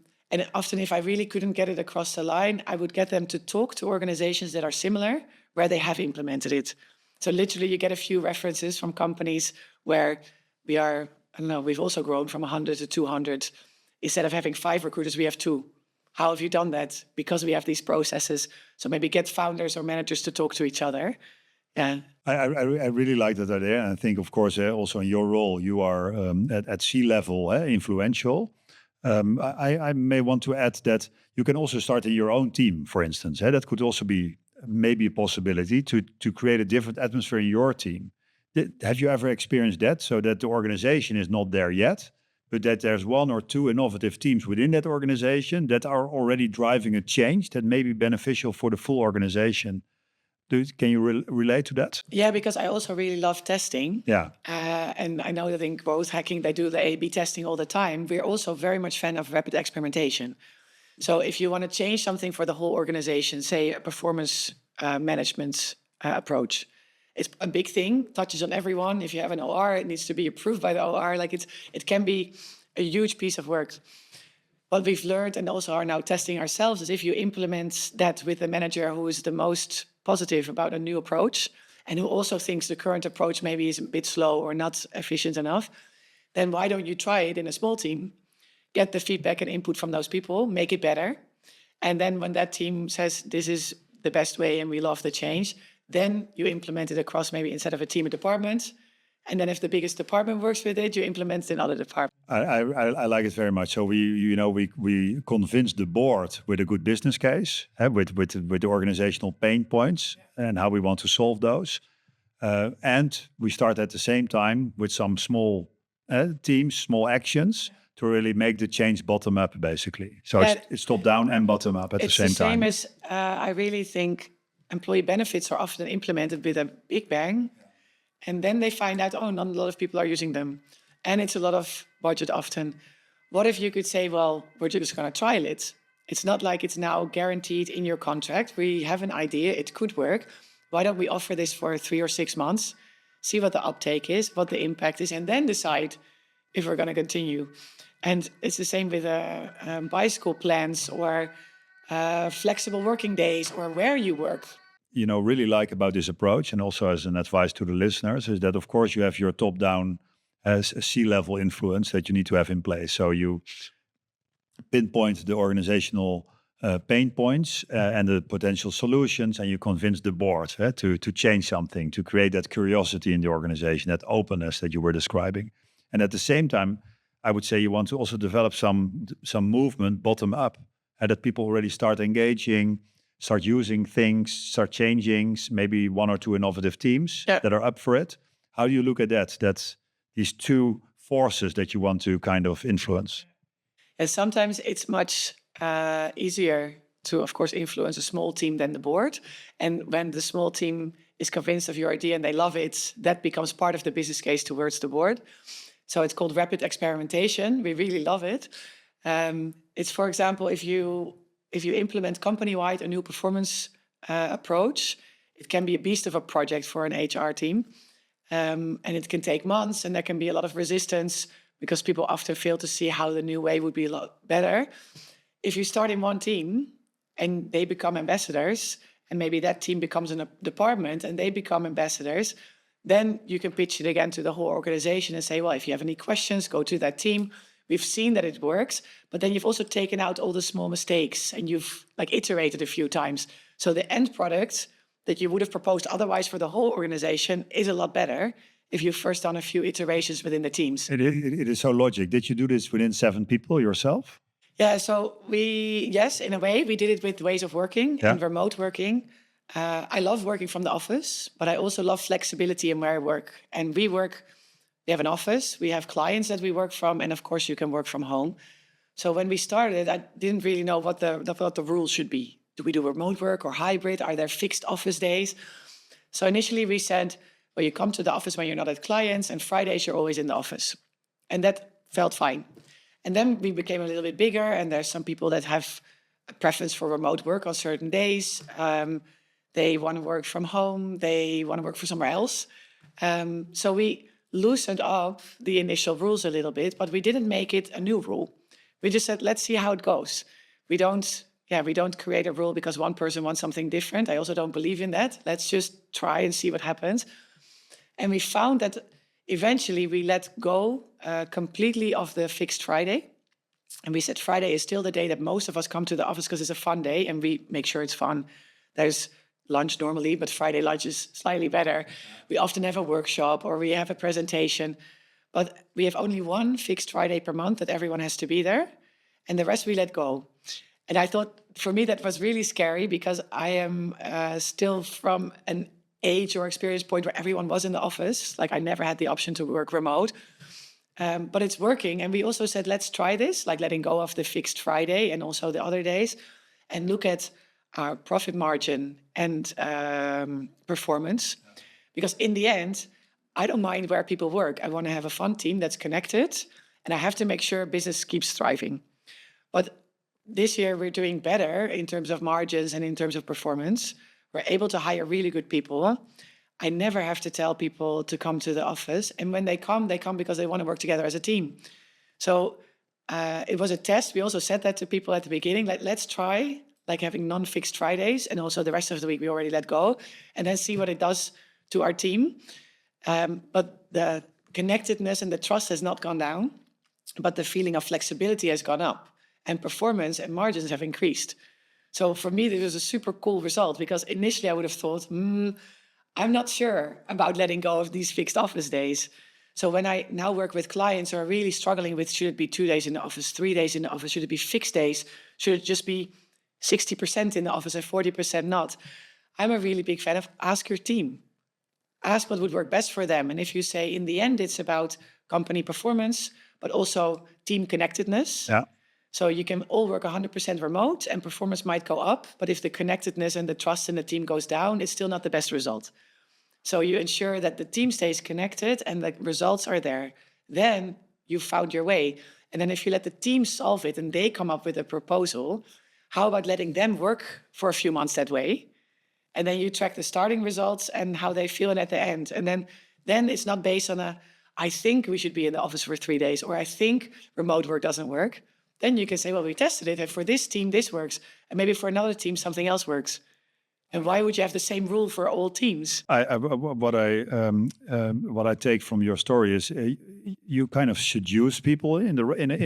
often if I really couldn't get it across the line, I would get them to talk to organizations that are similar, where they have implemented it. So literally you get a few references from companies where we are, I don't know, we've also grown from 100 to 200. Instead of having 5 recruiters, we have 2. How have you done that? Because we have these processes. So maybe get founders or managers to talk to each other. Yeah. I really like that idea. And I think, of course, also in your role, you are at C-level influential. I may want to add that you can also start in your own team, for instance. That could also be maybe a possibility to create a different atmosphere in your team. Have you ever experienced that, so that the organization is not there yet, but that there's 1 or 2 innovative teams within that organization that are already driving a change that may be beneficial for the full organization? Can you relate to that? Yeah, because I also really love testing. Yeah. And I know that in growth hacking, they do the A/B testing all the time. We're also very much fan of rapid experimentation. So if you want to change something for the whole organization, say a performance management approach, it's a big thing, touches on everyone. If you have an OR, it needs to be approved by the OR. Like it can be a huge piece of work. What we've learned and also are now testing ourselves is if you implement that with a manager who is the most positive about a new approach and who also thinks the current approach maybe is a bit slow or not efficient enough, then why don't you try it in a small team? Get the feedback and input from those people, make it better. And then when that team says this is the best way and we love the change, then you implement it across maybe instead of a team of departments. And then if the biggest department works with it, you implement it in other departments. I like it very much. So we convince the board with a good business case, with the organizational pain points and how we want to solve those. And we start at the same time with some small teams, small actions to really make the change bottom up, basically. So it's top down and bottom up at the same time. It's the same as I really think employee benefits are often implemented with a big bang. And then they find out, oh, not a lot of people are using them. And it's a lot of budget often. What if you could say, well, we're just going to trial it. It's not like it's now guaranteed in your contract. We have an idea, it could work. Why don't we offer this for 3 or 6 months, see what the uptake is, what the impact is, and then decide if we're going to continue. And it's the same with bicycle plans or flexible working days or where you work. Really like about this approach, and also as an advice to the listeners, is that of course you have your top-down as a C-level influence that you need to have in place. So you pinpoint the organizational pain points and the potential solutions, and you convince the board to change something, to create that curiosity in the organization, that openness that you were describing. And at the same time, I would say you want to also develop some movement bottom up, and that people already start engaging. start using things, start changing, maybe one or two innovative teams that are up for it. How do you look at that? That's these two forces that you want to kind of influence. And sometimes it's much easier to, of course, influence a small team than the board. And when the small team is convinced of your idea and they love it, that becomes part of the business case towards the board. So it's called rapid experimentation. We really love it. It's, for example, if you implement company-wide a new performance approach, it can be a beast of a project for an HR team. And it can take months, and there can be a lot of resistance because people often fail to see how the new way would be a lot better. If you start in one team and they become ambassadors, and maybe that team becomes a department and they become ambassadors, then you can pitch it again to the whole organization and say, well, if you have any questions, go to that team. We've seen that it works, but then you've also taken out all the small mistakes and you've iterated a few times. So the end product that you would have proposed otherwise for the whole organization is a lot better if you've first done a few iterations within the teams. It is so logic. Did you do this within 7 people yourself? Yeah, so yes, in a way, we did it with ways of working and remote working. I love working from the office, but I also love flexibility in where I work. And we have an office, we have clients that we work from, and of course you can work from home. So when we started, I didn't really know what the rules should be. Do we do remote work or hybrid? Are there fixed office days? So initially we said, well, you come to the office when you're not at clients, and Fridays you're always in the office. And that felt fine. And then we became a little bit bigger, and there's some people that have a preference for remote work on certain days. They want to work from home. They want to work for somewhere else. So we loosened up the initial rules a little bit, but we didn't make it a new rule. We just said, let's see how it goes. We don't create a rule because one person wants something different. I also don't believe in that. Let's just try and see what happens. And we found that eventually we let go completely of the fixed Friday. And we said Friday is still the day that most of us come to the office because it's a fun day and we make sure it's fun. There's lunch normally, but Friday lunch is slightly better. We often have a workshop or we have a presentation, but we have only one fixed Friday per month that everyone has to be there. And the rest we let go. And I thought, for me, that was really scary because I am still from an age or experience point where everyone was in the office. I never had the option to work remote, but it's working. And we also said, let's try this, letting go of the fixed Friday and also the other days and look at our profit margin and performance. Because in the end, I don't mind where people work. I want to have a fun team that's connected and I have to make sure business keeps thriving. But this year we're doing better in terms of margins and in terms of performance. We're able to hire really good people. I never have to tell people to come to the office. And when they come because they want to work together as a team. So it was a test. We also said that to people at the beginning, let's try having non-fixed Fridays. And also the rest of the week we already let go. And then see what it does to our team. But the connectedness and the trust has not gone down. But the feeling of flexibility has gone up. And performance and margins have increased. So for me, this was a super cool result because initially I would have thought, I'm not sure about letting go of these fixed office days. So when I now work with clients who are really struggling with, should it be 2 days in the office, 3 days in the office, should it be fixed days? Should it just be 60% in the office and 40% not? I'm a really big fan of ask your team. Ask what would work best for them. And if you say in the end, it's about company performance, but also team connectedness. Yeah. So you can all work 100% remote and performance might go up, but if the connectedness and the trust in the team goes down, it's still not the best result. So you ensure that the team stays connected and the results are there. Then you found your way. And then if you let the team solve it and they come up with a proposal, how about letting them work for a few months that way? And then you track the starting results and how they feel at the end. And then it's not based on I think we should be in the office for 3 days, or I think remote work doesn't work. Then you can say, well, we tested it, and for this team, this works. And maybe for another team, something else works. And why would you have the same rule for all teams? What I take from your story is you kind of seduce people in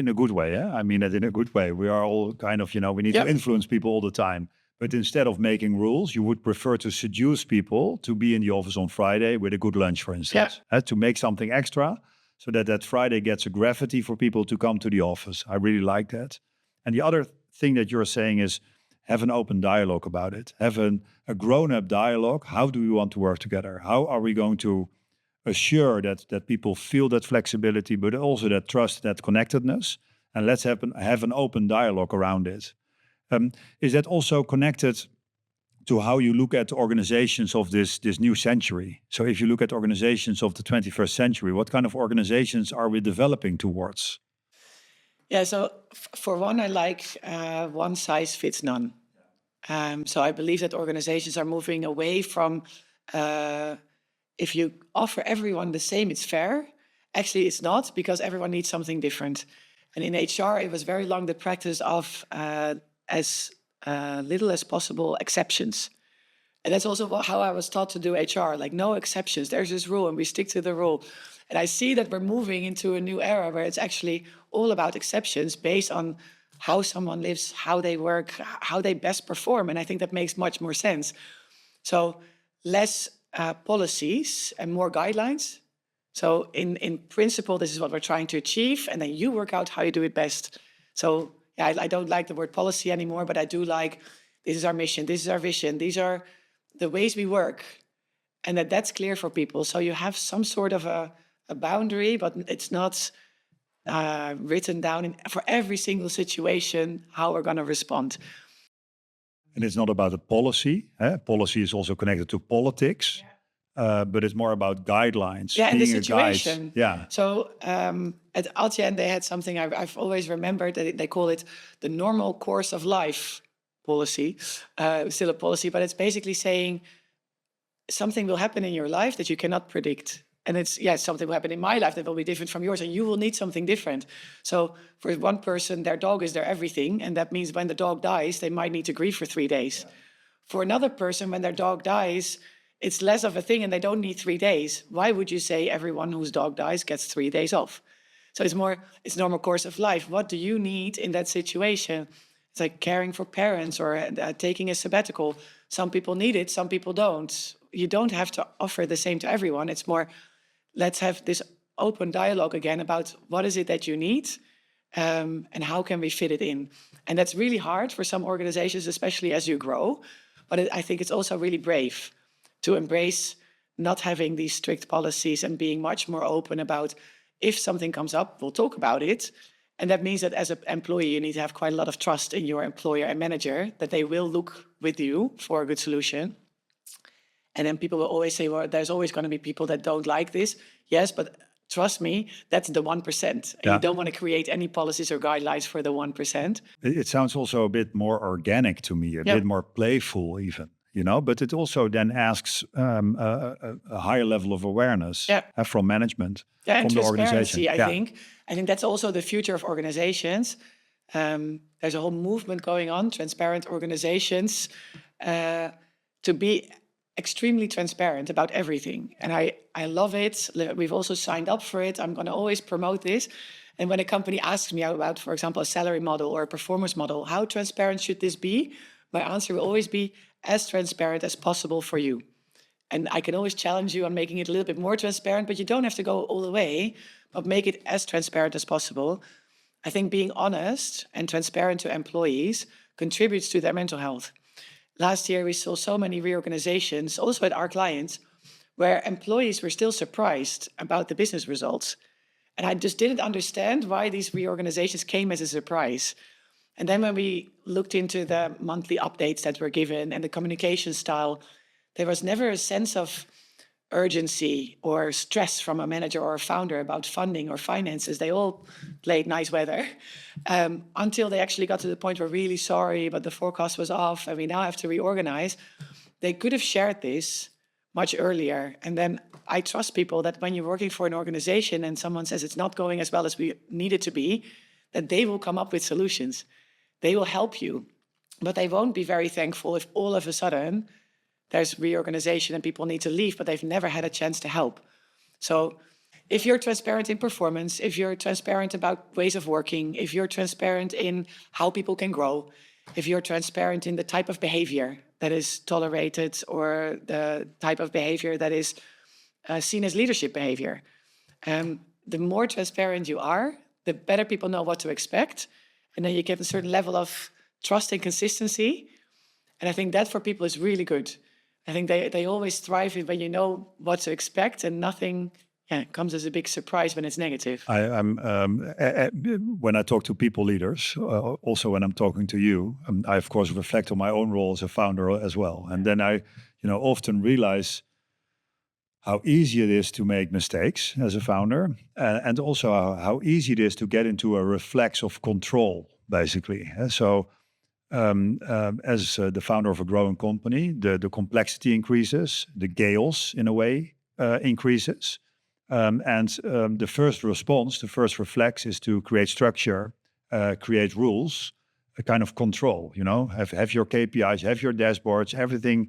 a good way. Yeah? I mean that in a good way. We are all kind of, we need to influence people all the time. But instead of making rules, you would prefer to seduce people to be in the office on Friday with a good lunch, for instance. To make something extra. So that Friday gets a gravity for people to come to the office. I really like that. And the other thing that you're saying is have an open dialogue about it. Have a grown-up dialogue. How do we want to work together? How are we going to assure that people feel that flexibility, but also that trust, that connectedness? And let's have an open dialogue around it. Is that also connected to how you look at organizations of this new century? So if you look at organizations of the 21st century, what kind of organizations are we developing towards? Yeah, so for one, I like one size fits none. So I believe that organizations are moving away from if you offer everyone the same, it's fair. Actually, it's not, because everyone needs something different. And in HR, it was very long the practice of as little as possible exceptions. And that's also how I was taught to do HR, like no exceptions. There's this rule and we stick to the rule. And I see that we're moving into a new era where it's actually all about exceptions based on how someone lives, how they work, how they best perform. And I think that makes much more sense. So less policies and more guidelines. So in principle, this is what we're trying to achieve. And then you work out how you do it best. So yeah, I don't like the word policy anymore, but I do like, this is our mission, this is our vision, these are the ways we work. And that's clear for people. So you have some sort of a boundary, but it's not written down for every single situation how we're going to respond. And it's not about a policy. Policy is also connected to politics, but it's more about guidelines. Yeah, and the being a guide. situation. Yeah. So at Adyen, they had something I've always remembered. They call it the normal course of life policy. Still a policy, but it's basically saying something will happen in your life that you cannot predict. And something will happen in my life that will be different from yours, and you will need something different. So for one person, their dog is their everything, and that means when the dog dies, they might need to grieve for 3 days. Yeah. For another person, when their dog dies, it's less of a thing and they don't need 3 days. Why would you say everyone whose dog dies gets 3 days off? So it's normal course of life. What do you need in that situation? It's like caring for parents or taking a sabbatical. Some people need it, some people don't. You don't have to offer the same to everyone. It's more, let's have this open dialogue again about what is it that you need and how can we fit it in. And that's really hard for some organizations, especially as you grow. But I think it's also really brave to embrace not having these strict policies and being much more open about if something comes up, we'll talk about it. And that means that as an employee, you need to have quite a lot of trust in your employer and manager that they will look with you for a good solution. And then people will always say, well, there's always going to be people that don't like this. Yes, but trust me, that's the 1%. And you don't want to create any policies or guidelines for the 1%. It sounds also a bit more organic to me, a bit more playful even. But it also then asks a higher level of awareness from management, from the organization. I think that's also the future of organizations. There's a whole movement going on, transparent organizations, to be extremely transparent about everything. And I love it. We've also signed up for it. I'm going to always promote this. And when a company asks me about, for example, a salary model or a performance model, how transparent should this be? My answer will always be as transparent as possible for you. And I can always challenge you on making it a little bit more transparent, but you don't have to go all the way, but make it as transparent as possible. I think being honest and transparent to employees contributes to their mental health. Last year, we saw so many reorganizations, also at our clients, where employees were still surprised about the business results. And I just didn't understand why these reorganizations came as a surprise. And then when we looked into the monthly updates that were given and the communication style, there was never a sense of urgency or stress from a manager or a founder about funding or finances. They all played nice weather until they actually got to the point where really sorry, but the forecast was off and we now have to reorganize. They could have shared this much earlier. And then I trust people that when you're working for an organization and someone says it's not going as well as we need it to be, that they will come up with solutions. They will help you, but they won't be very thankful if all of a sudden there's reorganization and people need to leave, but they've never had a chance to help. So if you're transparent in performance, if you're transparent about ways of working, if you're transparent in how people can grow, if you're transparent in the type of behavior that is tolerated or the type of behavior that is seen as leadership behavior, the more transparent you are, the better people know what to expect. And then you get a certain level of trust and consistency And I think that for people is really good. I think they always thrive when you know what to expect and nothing comes as a big surprise when it's negative. When I talk to people leaders, also when I'm talking to you, I of course reflect on my own role as a founder as well. And then I, often realize how easy it is to make mistakes as a founder, and also how easy it is to get into a reflex of control, basically. So as the founder of a growing company, the complexity increases, the chaos in a way increases. The first response, the first reflex is to create structure, create rules, a kind of control, have your KPIs, have your dashboards, everything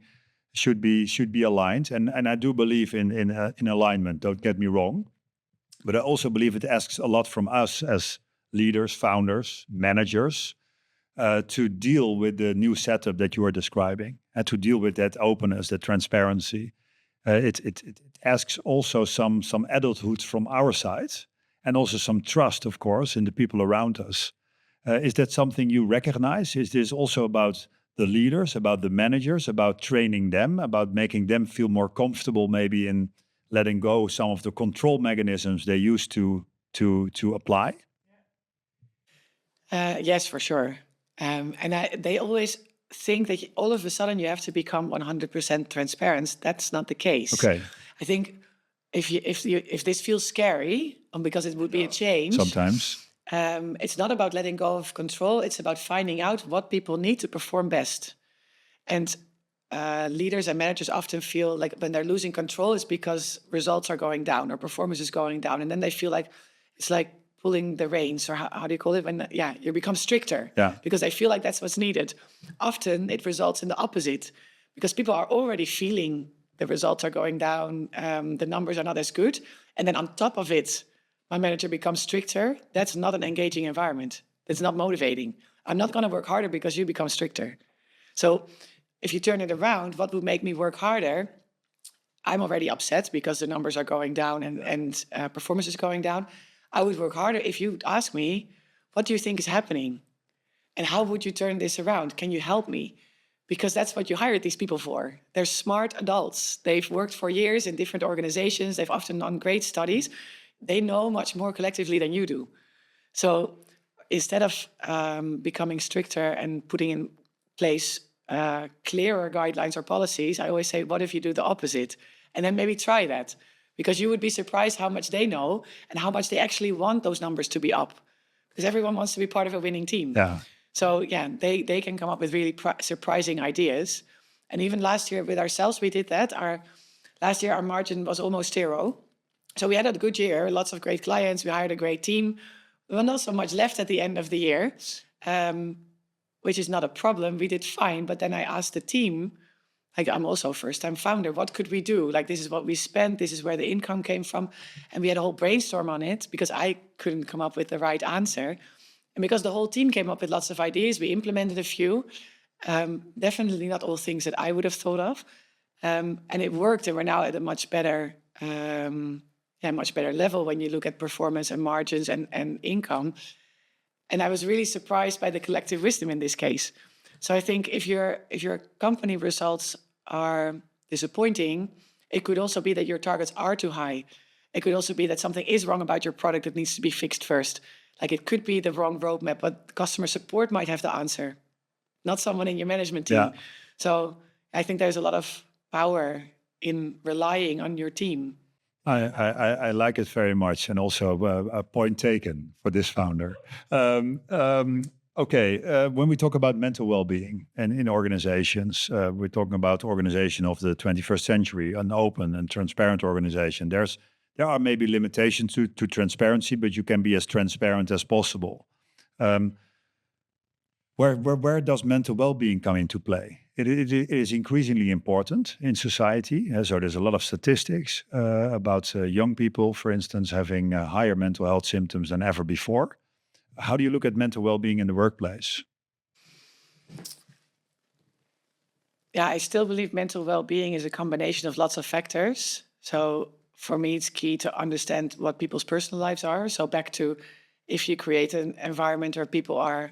should be aligned. And I do believe in alignment, don't get me wrong. But I also believe it asks a lot from us as leaders, founders, managers, to deal with the new setup that you are describing and to deal with that openness, that transparency. It asks also some adulthood from our side and also some trust, of course, in the people around us. Is that something you recognize? Is this also about the leaders, about the managers, about training them, about making them feel more comfortable maybe in letting go some of the control mechanisms they used to apply? Yes, for sure. They always think that all of a sudden you have to become 100% transparent. That's not the case. Okay. I think if this feels scary, because it would be a change, Sometimes. It's not about letting go of control. It's about finding out what people need to perform best. And leaders and managers often feel like when they're losing control, it's because results are going down or performance is going down. And then they feel like it's like pulling the reins, or how do you call it? When you become stricter, because they feel like that's what's needed. Often it results in the opposite, because people are already feeling the results are going down, the numbers are not as good. And then on top of it, my manager becomes stricter. That's not an engaging environment. That's not motivating. I'm not going to work harder because you become stricter. So if you turn it around, what would make me work harder? I'm already upset because the numbers are going down and performance is going down. I would work harder if you'd ask me, what do you think is happening? And how would you turn this around? Can you help me? Because that's what you hired these people for. They're smart adults. They've worked for years in different organizations. They've often done great studies. They know much more collectively than you do. So instead of becoming stricter and putting in place clearer guidelines or policies, I always say, what if you do the opposite? And then maybe try that. Because you would be surprised how much they know and how much they actually want those numbers to be up. Because everyone wants to be part of a winning team. Yeah. So they can come up with really surprising ideas. And even last year with ourselves, we did that. Last year, our margin was almost zero. So we had a good year, lots of great clients. We hired a great team. There was not so much left at the end of the year, which is not a problem. We did fine. But then I asked the team, like, I'm also a first-time founder. What could we do? Like, this is what we spent. This is where the income came from. And we had a whole brainstorm on it because I couldn't come up with the right answer. And because the whole team came up with lots of ideas, we implemented a few. Definitely not all things that I would have thought of. And it worked. And we're now at a much better level when you look at performance and margins and income. And I was really surprised by the collective wisdom in this case. So I think if your company results are disappointing, it could also be that your targets are too high. It could also be that something is wrong about your product that needs to be fixed first. Like, it could be the wrong roadmap, but customer support might have the answer, not someone in your management team. Yeah. So I think there's a lot of power in relying on your team. I like it very much, and also a point taken for this founder. When we talk about mental well-being and in organizations, we're talking about organization of the 21st century, an open and transparent organization. There are maybe limitations to transparency, but you can be as transparent as possible. Where does mental well-being come into play? It is increasingly important in society. So there's a lot of statistics about young people, for instance, having higher mental health symptoms than ever before. How do you look at mental well-being in the workplace? Yeah, I still believe mental well-being is a combination of lots of factors. So for me, it's key to understand what people's personal lives are. So back to, if you create an environment where people are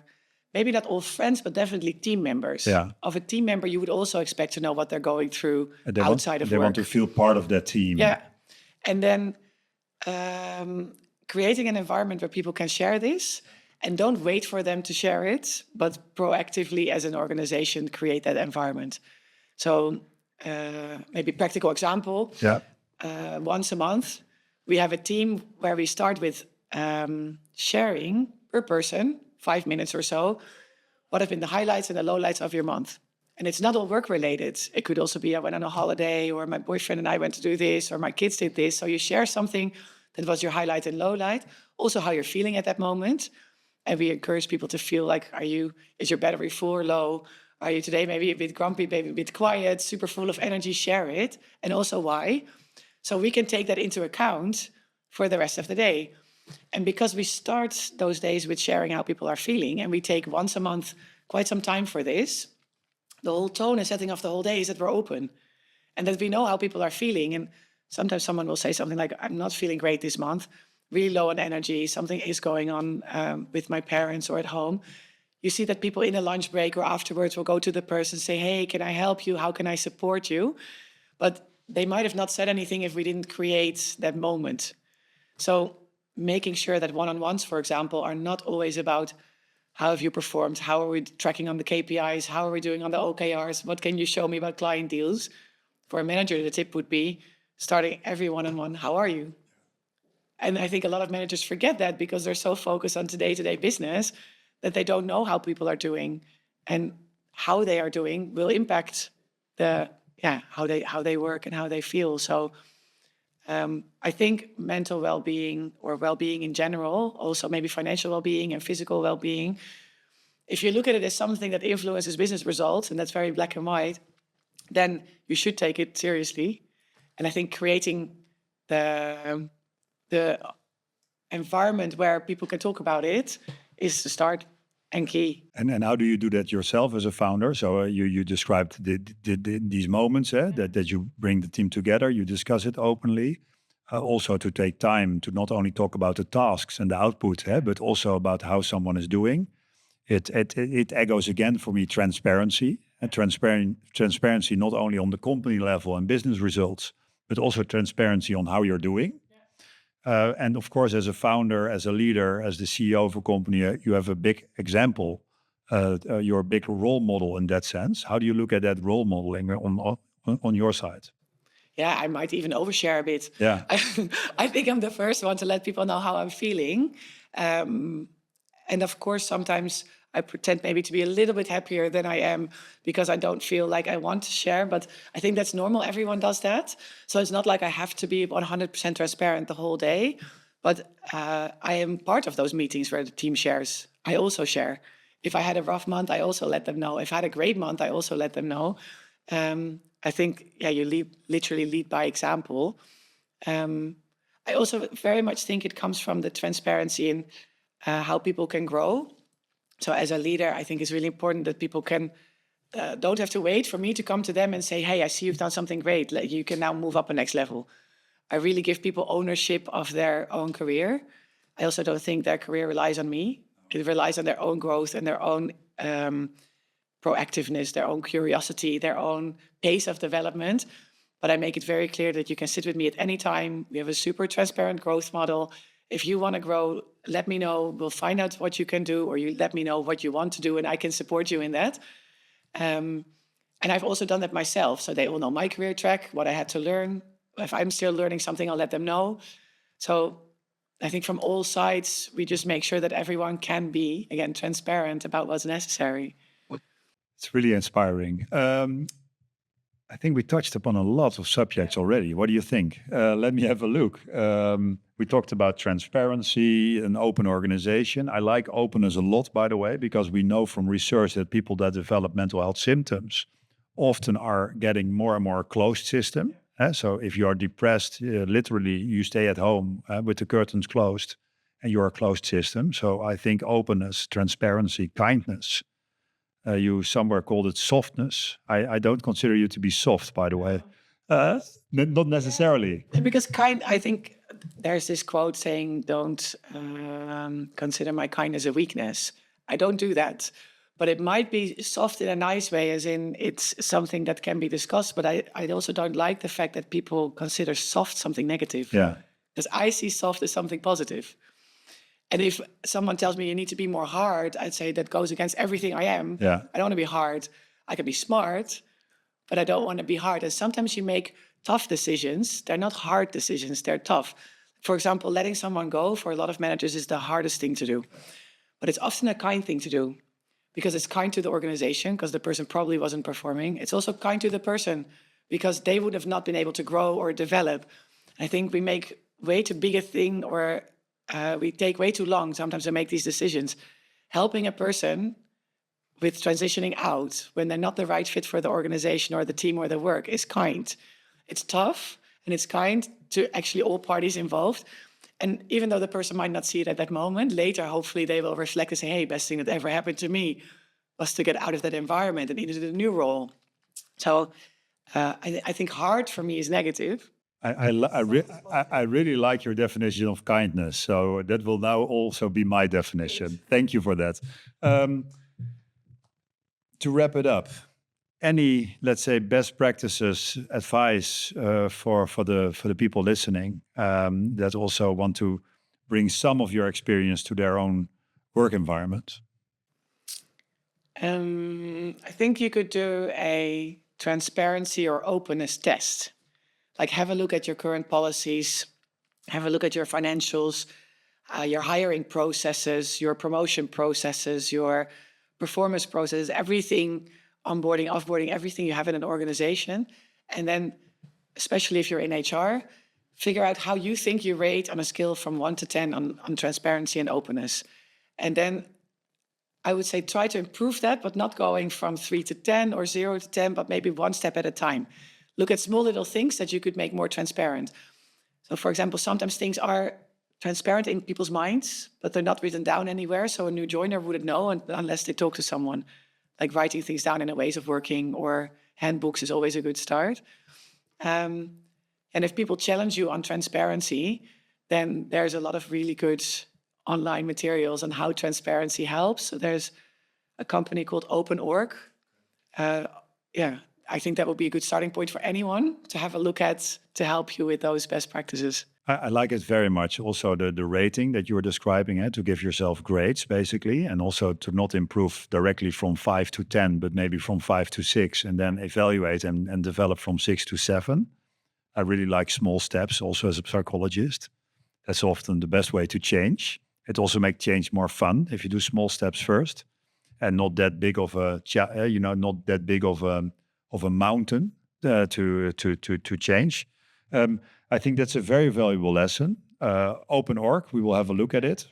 maybe not all friends, but definitely team members. Yeah. Of a team member, you would also expect to know what they're going through They outside of they work. want to feel part of that team. Yeah. And then creating an environment where people can share this and don't wait for them to share it, but proactively as an organization, create that environment. So maybe practical example. Yeah. Once a month, we have a team where we start with sharing per person, 5 minutes or so, what have been the highlights and the lowlights of your month. And it's not all work related. It could also be I went on a holiday, or my boyfriend and I went to do this, or my kids did this. So you share something that was your highlight and lowlight, also how you're feeling at that moment. And we encourage people to feel like, is your battery full or low? Are you today maybe a bit grumpy, maybe a bit quiet, super full of energy? Share it. And also why. So we can take that into account for the rest of the day. And because we start those days with sharing how people are feeling, and we take once a month quite some time for this, the whole tone and setting of the whole day is that we're open and that we know how people are feeling. And sometimes someone will say something like, I'm not feeling great this month, really low on energy, something is going on with my parents or at home. You see that people in a lunch break or afterwards will go to the person and say, hey, can I help you? How can I support you? But they might have not said anything if we didn't create that moment. So making sure that one-on-ones, for example, are not always about how have you performed? How are we tracking on the KPIs? How are we doing on the OKRs? What can you show me about client deals? For a manager, the tip would be starting every one-on-one, how are you? And I think a lot of managers forget that because they're so focused on day-to-day business that they don't know how people are doing, and how they are doing will impact how they work and how they feel. So I think mental well-being, or well-being in general, also maybe financial well-being and physical well-being, if you look at it as something that influences business results, and that's very black and white, then you should take it seriously. And I think creating the environment where people can talk about it is the start and key. And how do you do that yourself as a founder? So you described these moments that you bring the team together, you discuss it openly. Also to take time to not only talk about the tasks and the output, but also about how someone is doing. It echoes again for me transparency, and transparency not only on the company level and business results, but also transparency on how you're doing. And of course, as a founder, as a leader, as the CEO of a company, you have a big example. You're a big role model in that sense. How do you look at that role modeling on your side? Yeah, I might even overshare a bit. Yeah. I think I'm the first one to let people know how I'm feeling. And of course, sometimes I pretend maybe to be a little bit happier than I am because I don't feel like I want to share. But I think that's normal. Everyone does that. So it's not like I have to be 100% transparent the whole day. But I am part of those meetings where the team shares. I also share. If I had a rough month, I also let them know. If I had a great month, I also let them know. I think, you literally lead by example. I also very much think it comes from the transparency in how people can grow. So as a leader, I think it's really important that people don't have to wait for me to come to them and say, hey, I see you've done something great. You can now move up a next level. I really give people ownership of their own career. I also don't think their career relies on me. It relies on their own growth and their own proactiveness, their own curiosity, their own pace of development. But I make it very clear that you can sit with me at any time. We have a super transparent growth model. If you want to grow, let me know. We'll find out what you can do, or you let me know what you want to do, and I can support you in that. And I've also done that myself. So they all know my career track, what I had to learn. If I'm still learning something, I'll let them know. So I think from all sides, we just make sure that everyone can be, again, transparent about what's necessary. It's really inspiring. I think we touched upon a lot of subjects already. What do you think? Let me have a look. We talked about transparency, an open organization. I like openness a lot, by the way, because we know from research that people that develop mental health symptoms often are getting more and more closed system. So if you are depressed, literally you stay at home with the curtains closed and you're a closed system. So I think openness, transparency, kindness. You somewhere called it softness. I don't consider you to be soft, by the way. Not necessarily. Because I think there's this quote saying, don't consider my kindness a weakness. I don't do that. But it might be soft in a nice way, as in it's something that can be discussed. But I also don't like the fact that people consider soft something negative. Yeah. Because I see soft as something positive. And if someone tells me you need to be more hard, I'd say that goes against everything I am. Yeah. I don't want to be hard. I can be smart, but I don't want to be hard. And sometimes you make tough decisions. They're not hard decisions, they're tough. For example, letting someone go for a lot of managers is the hardest thing to do. But it's often a kind thing to do because it's kind to the organization because the person probably wasn't performing. It's also kind to the person because they would have not been able to grow or develop. I think we make way too big a thing or we take way too long sometimes to make these decisions. Helping a person with transitioning out when they're not the right fit for the organization or the team or the work is kind. It's tough and it's kind to actually all parties involved. And even though the person might not see it at that moment, later, hopefully they will reflect and say, hey, best thing that ever happened to me was to get out of that environment and into a new role. So I think hard for me is negative. I really like your definition of kindness. So that will now also be my definition. Thank you for that. To wrap it up, any, let's say, best practices, advice for the people listening that also want to bring some of your experience to their own work environment? I think you could do a transparency or openness test. Like have a look at your current policies, have a look at your financials, your hiring processes, your promotion processes, your performance processes, everything, onboarding, offboarding, everything you have in an organization. And then, especially if you're in HR, figure out how you think you rate on a scale from 1 to 10 on transparency and openness. And then I would say try to improve that, but not going from 3 to 10 or 0 to 10, but maybe one step at a time. Look at small little things that you could make more transparent. So for example, sometimes things are transparent in people's minds, but they're not written down anywhere. So a new joiner wouldn't know unless they talk to someone. Like writing things down in a ways of working or handbooks is always a good start. And if people challenge you on transparency, then there's a lot of really good online materials on how transparency helps. So there's a company called OpenUp. I think that would be a good starting point for anyone to have a look at to help you with those best practices. I like it very much. Also, the rating that you were describing, to give yourself grades, basically, and also to not improve directly from 5 to 10, but maybe from 5 to 6, and then evaluate and develop from 6 to 7. I really like small steps, also as a psychologist. That's often the best way to change. It also makes change more fun if you do small steps first, and not that big of a, not that big of a mountain to change. I think that's a very valuable lesson. OpenOrg, we will have a look at it.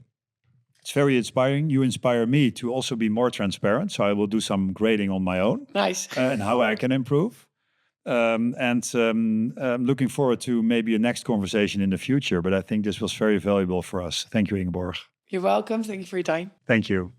It's very inspiring. You inspire me to also be more transparent. So I will do some grading on my own. Nice. And how I can improve. I'm looking forward to maybe a next conversation in the future. But I think this was very valuable for us. Thank you, Ingeborg. You're welcome. Thank you for your time. Thank you.